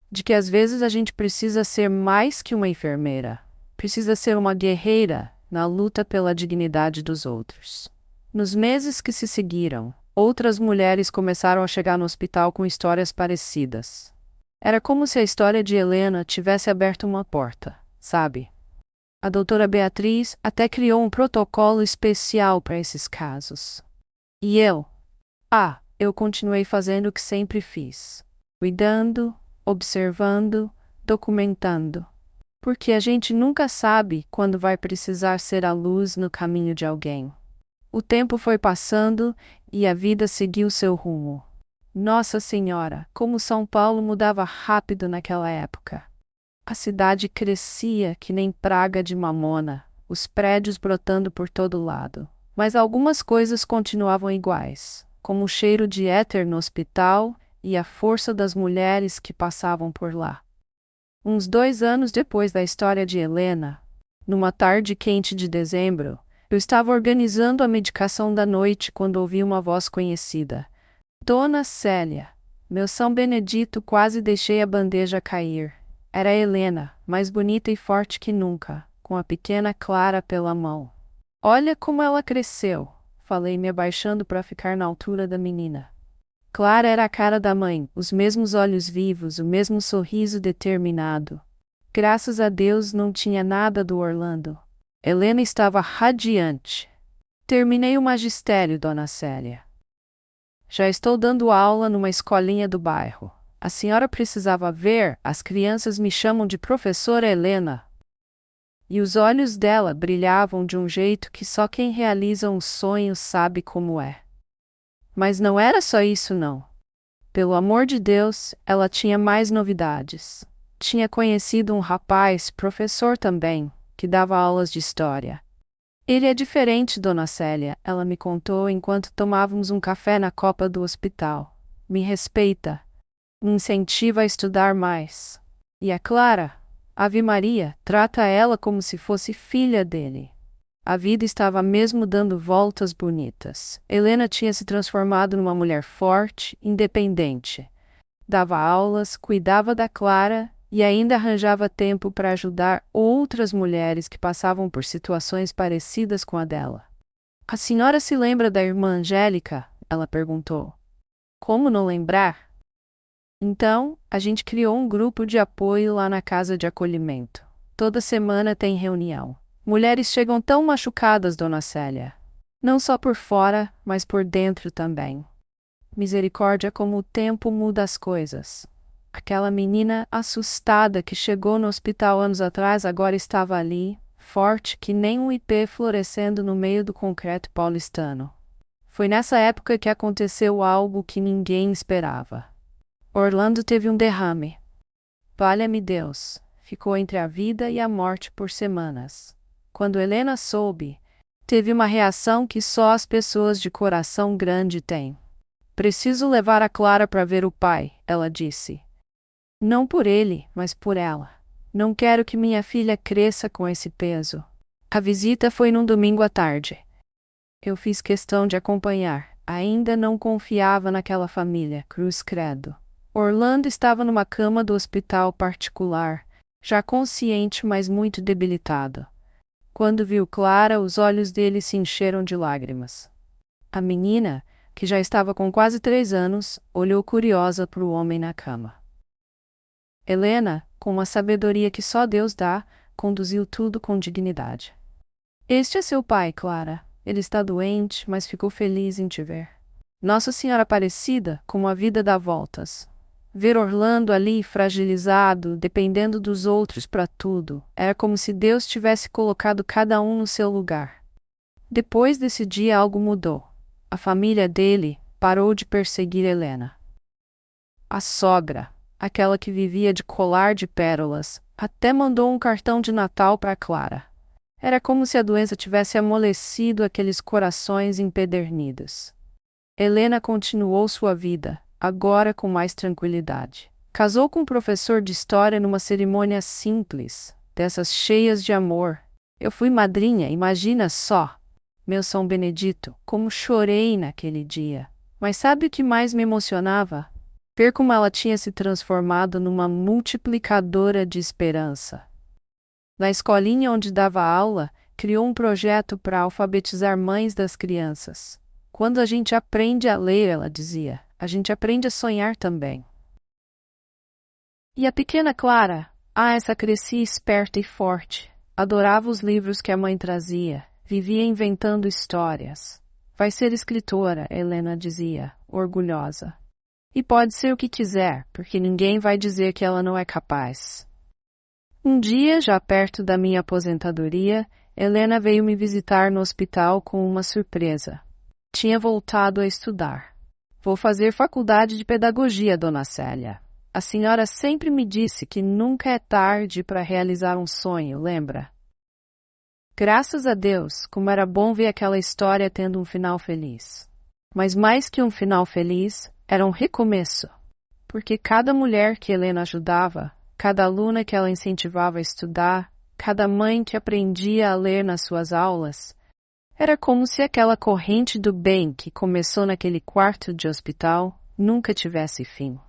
De que às vezes a gente precisa ser mais que uma enfermeira. Precisa ser uma guerreira na luta pela dignidade dos outros. Nos meses que se seguiram, outras mulheres começaram a chegar no hospital com histórias parecidas. Era como se a história de Helena tivesse aberto uma porta, sabe? A doutora Beatriz até criou um protocolo especial para esses casos. E eu continuei fazendo o que sempre fiz. Cuidando, observando, documentando. Porque a gente nunca sabe quando vai precisar ser a luz no caminho de alguém. O tempo foi passando e a vida seguiu seu rumo. Nossa Senhora, como São Paulo mudava rápido naquela época. A cidade crescia que nem praga de mamona, os prédios brotando por todo lado. Mas algumas coisas continuavam iguais, como o cheiro de éter no hospital e a força das mulheres que passavam por lá. Uns 2 anos depois da história de Helena, numa tarde quente de dezembro, eu estava organizando a medicação da noite quando ouvi uma voz conhecida. Dona Célia. Meu São Benedito, quase deixei a bandeja cair. Era Helena, mais bonita e forte que nunca, com a pequena Clara pela mão. Olha como ela cresceu, falei me abaixando para ficar na altura da menina. Clara era a cara da mãe, os mesmos olhos vivos, o mesmo sorriso determinado. Graças a Deus não tinha nada do Orlando. Helena estava radiante. Terminei o magistério, Dona Célia. Já estou dando aula numa escolinha do bairro. A senhora precisava ver, as crianças me chamam de professora Helena. E os olhos dela brilhavam de um jeito que só quem realiza um sonho sabe como é. Mas não era só isso não. Pelo amor de Deus, ela tinha mais novidades. Tinha conhecido um rapaz, professor também, que dava aulas de história. Ele é diferente, Dona Célia, ela me contou enquanto tomávamos um café na copa do hospital. Me respeita. Me incentiva a estudar mais. E a Clara? Ave Maria, trata ela como se fosse filha dele. A vida estava mesmo dando voltas bonitas. Helena tinha se transformado numa mulher forte, independente. Dava aulas, cuidava da Clara e ainda arranjava tempo para ajudar outras mulheres que passavam por situações parecidas com a dela. A senhora se lembra da irmã Angélica? Ela perguntou. Como não lembrar? Então, a gente criou um grupo de apoio lá na casa de acolhimento. Toda semana tem reunião. Mulheres chegam tão machucadas, Dona Célia. Não só por fora, mas por dentro também. Misericórdia, como o tempo muda as coisas. Aquela menina assustada que chegou no hospital anos atrás agora estava ali, forte que nem um ipê florescendo no meio do concreto paulistano. Foi nessa época que aconteceu algo que ninguém esperava. Orlando teve um derrame. Valha-me Deus, ficou entre a vida e a morte por semanas. Quando Helena soube, teve uma reação que só as pessoas de coração grande têm. Preciso levar a Clara para ver o pai, ela disse. Não por ele, mas por ela. Não quero que minha filha cresça com esse peso. A visita foi num domingo à tarde. Eu fiz questão de acompanhar. Ainda não confiava naquela família, cruz credo. Orlando estava numa cama do hospital particular, já consciente, mas muito debilitado. Quando viu Clara, os olhos dele se encheram de lágrimas. A menina, que já estava com quase 3 anos, olhou curiosa para o homem na cama. Helena, com uma sabedoria que só Deus dá, conduziu tudo com dignidade. Este é seu pai, Clara. Ele está doente, mas ficou feliz em te ver. Nossa Senhora Aparecida, como a vida dá voltas. Ver Orlando ali, fragilizado, dependendo dos outros para tudo, era como se Deus tivesse colocado cada um no seu lugar. Depois desse dia algo mudou. A família dele parou de perseguir Helena. A sogra, aquela que vivia de colar de pérolas, até mandou um cartão de Natal para Clara. Era como se a doença tivesse amolecido aqueles corações empedernidos. Helena continuou sua vida, agora com mais tranquilidade. Casou com um professor de história numa cerimônia simples, dessas cheias de amor. Eu fui madrinha, imagina só. Meu São Benedito, como chorei naquele dia. Mas sabe o que mais me emocionava? Ver como ela tinha se transformado numa multiplicadora de esperança. Na escolinha onde dava aula, criou um projeto para alfabetizar mães das crianças. Quando a gente aprende a ler, ela dizia, a gente aprende a sonhar também. E a pequena Clara? Essa crescia esperta e forte. Adorava os livros que a mãe trazia. Vivia inventando histórias. Vai ser escritora, Helena dizia, orgulhosa. E pode ser o que quiser, porque ninguém vai dizer que ela não é capaz. Um dia, já perto da minha aposentadoria, Helena veio me visitar no hospital com uma surpresa. Tinha voltado a estudar. Vou fazer faculdade de pedagogia, Dona Célia. A senhora sempre me disse que nunca é tarde para realizar um sonho, lembra? Graças a Deus, como era bom ver aquela história tendo um final feliz. Mas mais que um final feliz, era um recomeço. Porque cada mulher que Helena ajudava, cada aluna que ela incentivava a estudar, cada mãe que aprendia a ler nas suas aulas, era como se aquela corrente do bem que começou naquele quarto de hospital nunca tivesse fim.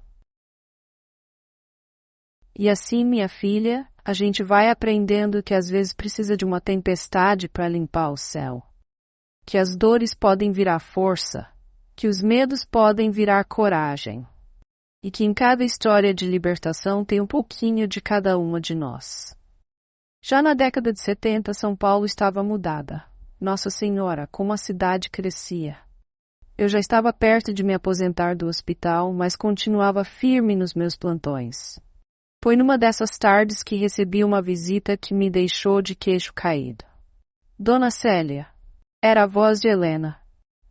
E assim, minha filha, a gente vai aprendendo que às vezes precisa de uma tempestade para limpar o céu. Que as dores podem virar força, que os medos podem virar coragem. E que em cada história de libertação tem um pouquinho de cada uma de nós. Já na década de 70, São Paulo estava mudada. Nossa Senhora, como a cidade crescia. Eu já estava perto de me aposentar do hospital, mas continuava firme nos meus plantões. Foi numa dessas tardes que recebi uma visita que me deixou de queixo caído. Dona Célia. Era a voz de Helena.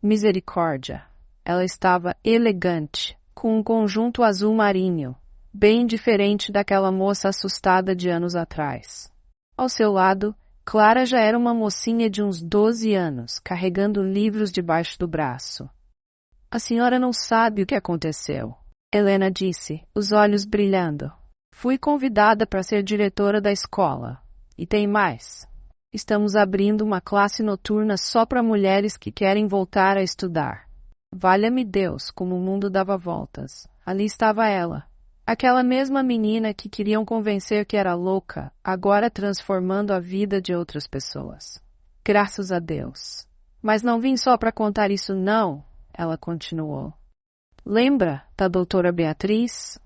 Misericórdia. Ela estava elegante, com um conjunto azul marinho, bem diferente daquela moça assustada de anos atrás. Ao seu lado, Clara já era uma mocinha de uns 12 anos, carregando livros debaixo do braço. A senhora não sabe o que aconteceu, Helena disse, os olhos brilhando. Fui convidada para ser diretora da escola. E tem mais. Estamos abrindo uma classe noturna só para mulheres que querem voltar a estudar. Valha-me Deus, como o mundo dava voltas. Ali estava ela. Aquela mesma menina que queriam convencer que era louca, agora transformando a vida de outras pessoas. Graças a Deus. Mas não vim só para contar isso não, ela continuou. Lembra da doutora Beatriz?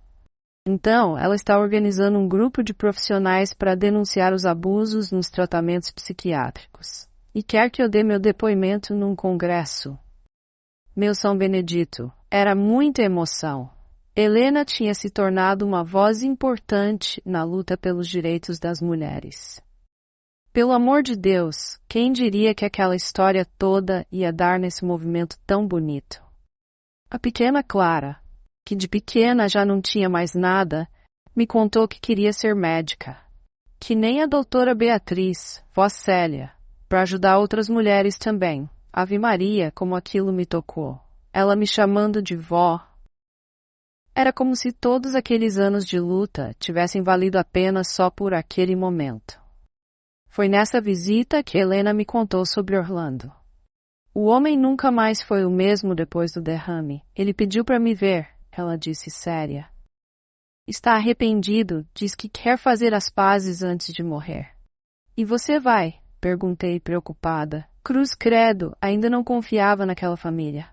Então, ela está organizando um grupo de profissionais para denunciar os abusos nos tratamentos psiquiátricos. E quer que eu dê meu depoimento num congresso. Meu São Benedito, era muita emoção. Helena tinha se tornado uma voz importante na luta pelos direitos das mulheres. Pelo amor de Deus, quem diria que aquela história toda ia dar nesse movimento tão bonito? A pequena Clara, que de pequena já não tinha mais nada, me contou que queria ser médica. Que nem a doutora Beatriz, vó Célia, para ajudar outras mulheres também. Ave Maria, como aquilo me tocou. Ela me chamando de vó. Era como se todos aqueles anos de luta tivessem valido a pena só por aquele momento. Foi nessa visita que Helena me contou sobre Orlando. O homem nunca mais foi o mesmo depois do derrame. Ele pediu para me ver, ela disse séria. Está arrependido, diz que quer fazer as pazes antes de morrer. E você vai? Perguntei preocupada. Cruz credo, ainda não confiava naquela família.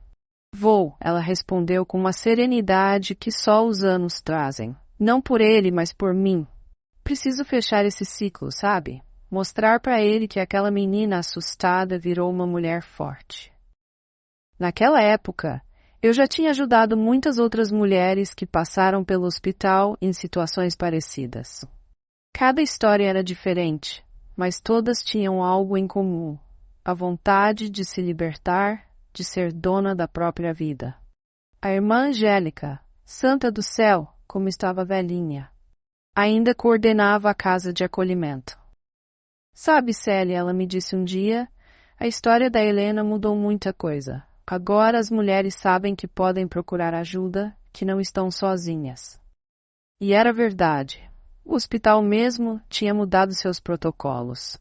Vou, ela respondeu com uma serenidade que só os anos trazem. Não por ele, mas por mim. Preciso fechar esse ciclo, sabe? Mostrar para ele que aquela menina assustada virou uma mulher forte. Naquela época, eu já tinha ajudado muitas outras mulheres que passaram pelo hospital em situações parecidas. Cada história era diferente, mas todas tinham algo em comum: a vontade de se libertar, de ser dona da própria vida. A irmã Angélica, santa do céu, como estava velhinha, ainda coordenava a casa de acolhimento. Sabe, Célia, ela me disse um dia, a história da Helena mudou muita coisa. Agora as mulheres sabem que podem procurar ajuda, que não estão sozinhas. E era verdade. O hospital mesmo tinha mudado seus protocolos.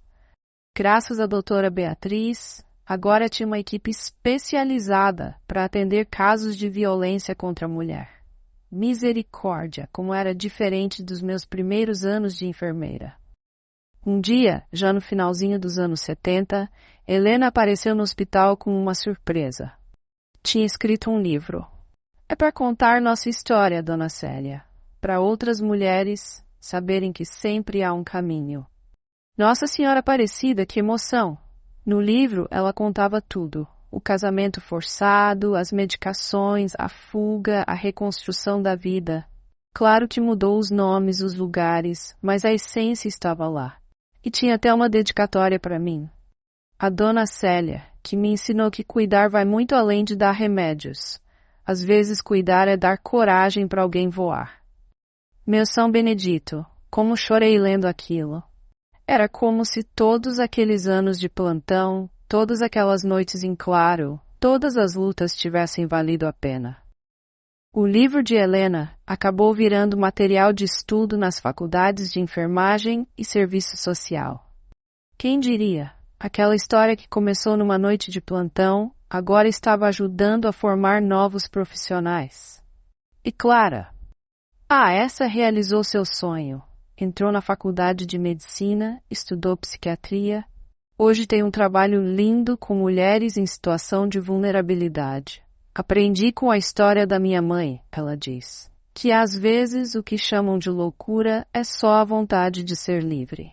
Graças à doutora Beatriz, agora tinha uma equipe especializada para atender casos de violência contra a mulher. Misericórdia, como era diferente dos meus primeiros anos de enfermeira. Um dia, já no finalzinho dos anos 70, Helena apareceu no hospital com uma surpresa. Tinha escrito um livro. É para contar nossa história, Dona Célia, para outras mulheres saberem que sempre há um caminho. Nossa Senhora Aparecida, que emoção! No livro, ela contava tudo. O casamento forçado, as medicações, a fuga, a reconstrução da vida. Claro que mudou os nomes, os lugares, mas a essência estava lá. E tinha até uma dedicatória para mim. A Dona Célia, que me ensinou que cuidar vai muito além de dar remédios. Às vezes cuidar é dar coragem para alguém voar. Meu São Benedito, como chorei lendo aquilo. Era como se todos aqueles anos de plantão, todas aquelas noites em claro, todas as lutas tivessem valido a pena. O livro de Helena acabou virando material de estudo nas faculdades de enfermagem e serviço social. Quem diria? Aquela história que começou numa noite de plantão, agora estava ajudando a formar novos profissionais. E Clara? Essa realizou seu sonho. Entrou na faculdade de medicina, estudou psiquiatria. Hoje tem um trabalho lindo com mulheres em situação de vulnerabilidade. Aprendi com a história da minha mãe, ela diz, que às vezes o que chamam de loucura é só a vontade de ser livre.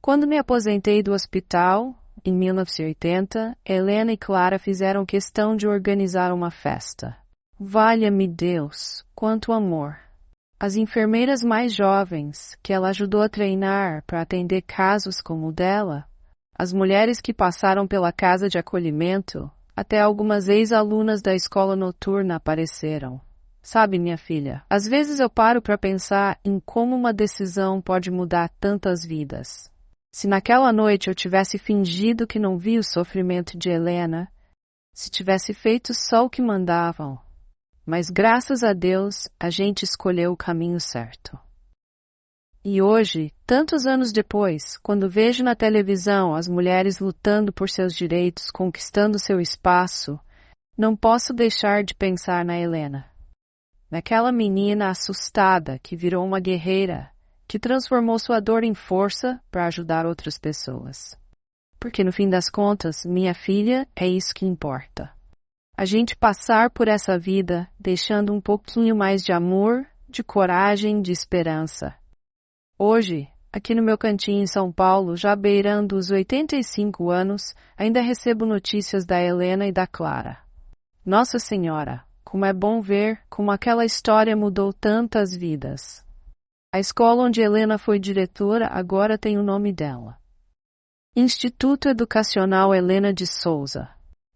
Quando me aposentei do hospital, em 1980, Helena e Clara fizeram questão de organizar uma festa. Valha-me Deus, quanto amor! As enfermeiras mais jovens, que ela ajudou a treinar para atender casos como o dela, as mulheres que passaram pela casa de acolhimento, até algumas ex-alunas da escola noturna apareceram. Sabe, minha filha, às vezes eu paro para pensar em como uma decisão pode mudar tantas vidas. Se naquela noite eu tivesse fingido que não vi o sofrimento de Helena, se tivesse feito só o que mandavam, mas graças a Deus a gente escolheu o caminho certo. E hoje, tantos anos depois, quando vejo na televisão as mulheres lutando por seus direitos, conquistando seu espaço, não posso deixar de pensar na Helena. Naquela menina assustada que virou uma guerreira, que transformou sua dor em força para ajudar outras pessoas. Porque no fim das contas, minha filha, é isso que importa. A gente passar por essa vida deixando um pouquinho mais de amor, de coragem, de esperança. Hoje, aqui no meu cantinho em São Paulo, já beirando os 85 anos, ainda recebo notícias da Helena e da Clara. Nossa Senhora, como é bom ver como aquela história mudou tantas vidas. A escola onde Helena foi diretora agora tem o nome dela. Instituto Educacional Helena de Souza.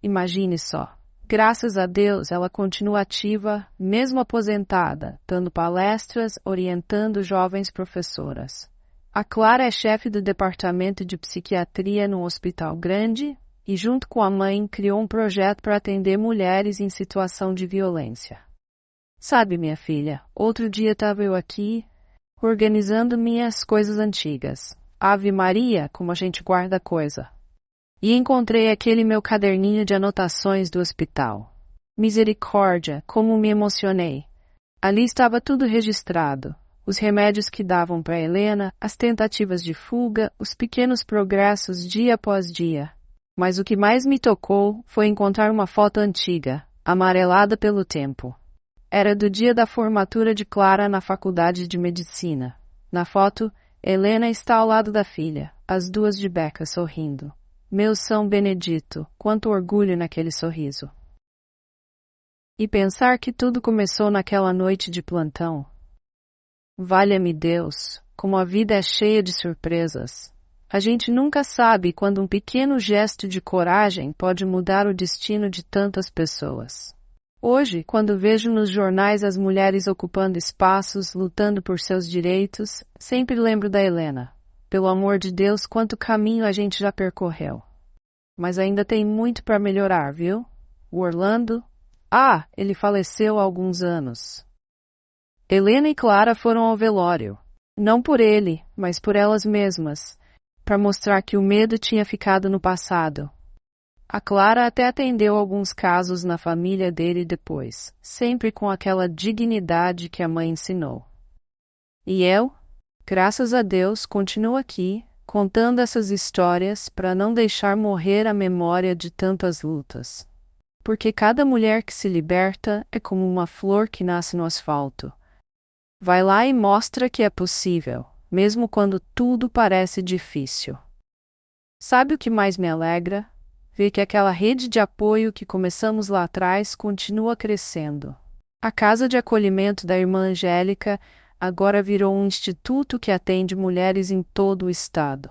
Imagine só. Graças a Deus, ela continua ativa, mesmo aposentada, dando palestras, orientando jovens professoras. A Clara é chefe do departamento de psiquiatria num hospital grande e, junto com a mãe, criou um projeto para atender mulheres em situação de violência. Sabe, minha filha, outro dia estava eu aqui, organizando minhas coisas antigas. Ave Maria, como a gente guarda coisa. E encontrei aquele meu caderninho de anotações do hospital. Misericórdia, como me emocionei. Ali estava tudo registrado. Os remédios que davam para Helena, as tentativas de fuga, os pequenos progressos dia após dia. Mas o que mais me tocou foi encontrar uma foto antiga, amarelada pelo tempo. Era do dia da formatura de Clara na faculdade de medicina. Na foto, Helena está ao lado da filha, as duas de beca sorrindo. Meu São Benedito, quanto orgulho naquele sorriso. E pensar que tudo começou naquela noite de plantão. Valha-me Deus, como a vida é cheia de surpresas. A gente nunca sabe quando um pequeno gesto de coragem pode mudar o destino de tantas pessoas. Hoje, quando vejo nos jornais as mulheres ocupando espaços, lutando por seus direitos, sempre lembro da Helena. Pelo amor de Deus, quanto caminho a gente já percorreu. Mas ainda tem muito para melhorar, viu? O Orlando? Ele faleceu há alguns anos. Helena e Clara foram ao velório. Não por ele, mas por elas mesmas, para mostrar que o medo tinha ficado no passado. A Clara até atendeu alguns casos na família dele depois, sempre com aquela dignidade que a mãe ensinou. E eu, graças a Deus, continuo aqui, contando essas histórias para não deixar morrer a memória de tantas lutas. Porque cada mulher que se liberta é como uma flor que nasce no asfalto. Vai lá e mostra que é possível, mesmo quando tudo parece difícil. Sabe o que mais me alegra? Ver que aquela rede de apoio que começamos lá atrás continua crescendo. A Casa de Acolhimento da Irmã Angélica agora virou um instituto que atende mulheres em todo o estado.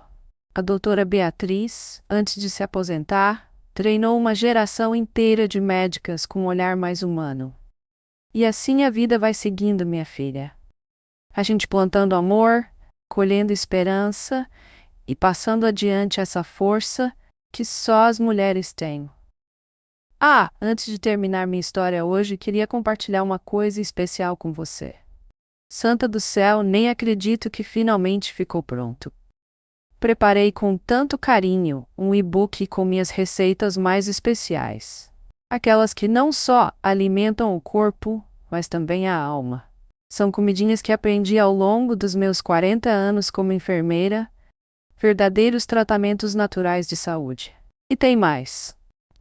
A doutora Beatriz, antes de se aposentar, treinou uma geração inteira de médicas com um olhar mais humano. E assim a vida vai seguindo, minha filha. A gente plantando amor, colhendo esperança e passando adiante essa força que só as mulheres têm. Antes de terminar minha história hoje, queria compartilhar uma coisa especial com você. Santa do céu, nem acredito que finalmente ficou pronto. Preparei com tanto carinho um e-book com minhas receitas mais especiais. Aquelas que não só alimentam o corpo, mas também a alma. São comidinhas que aprendi ao longo dos meus 40 anos como enfermeira, verdadeiros tratamentos naturais de saúde. E tem mais.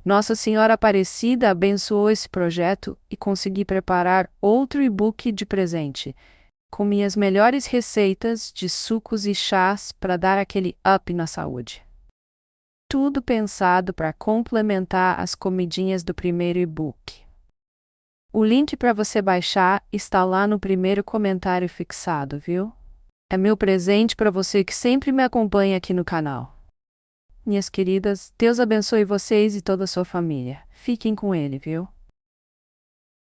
Nossa Senhora Aparecida abençoou esse projeto e consegui preparar outro e-book de presente, com minhas melhores receitas de sucos e chás para dar aquele up na saúde. Tudo pensado para complementar as comidinhas do primeiro e-book. O link para você baixar está lá no primeiro comentário fixado, viu? É meu presente para você que sempre me acompanha aqui no canal. Minhas queridas, Deus abençoe vocês e toda a sua família. Fiquem com Ele, viu?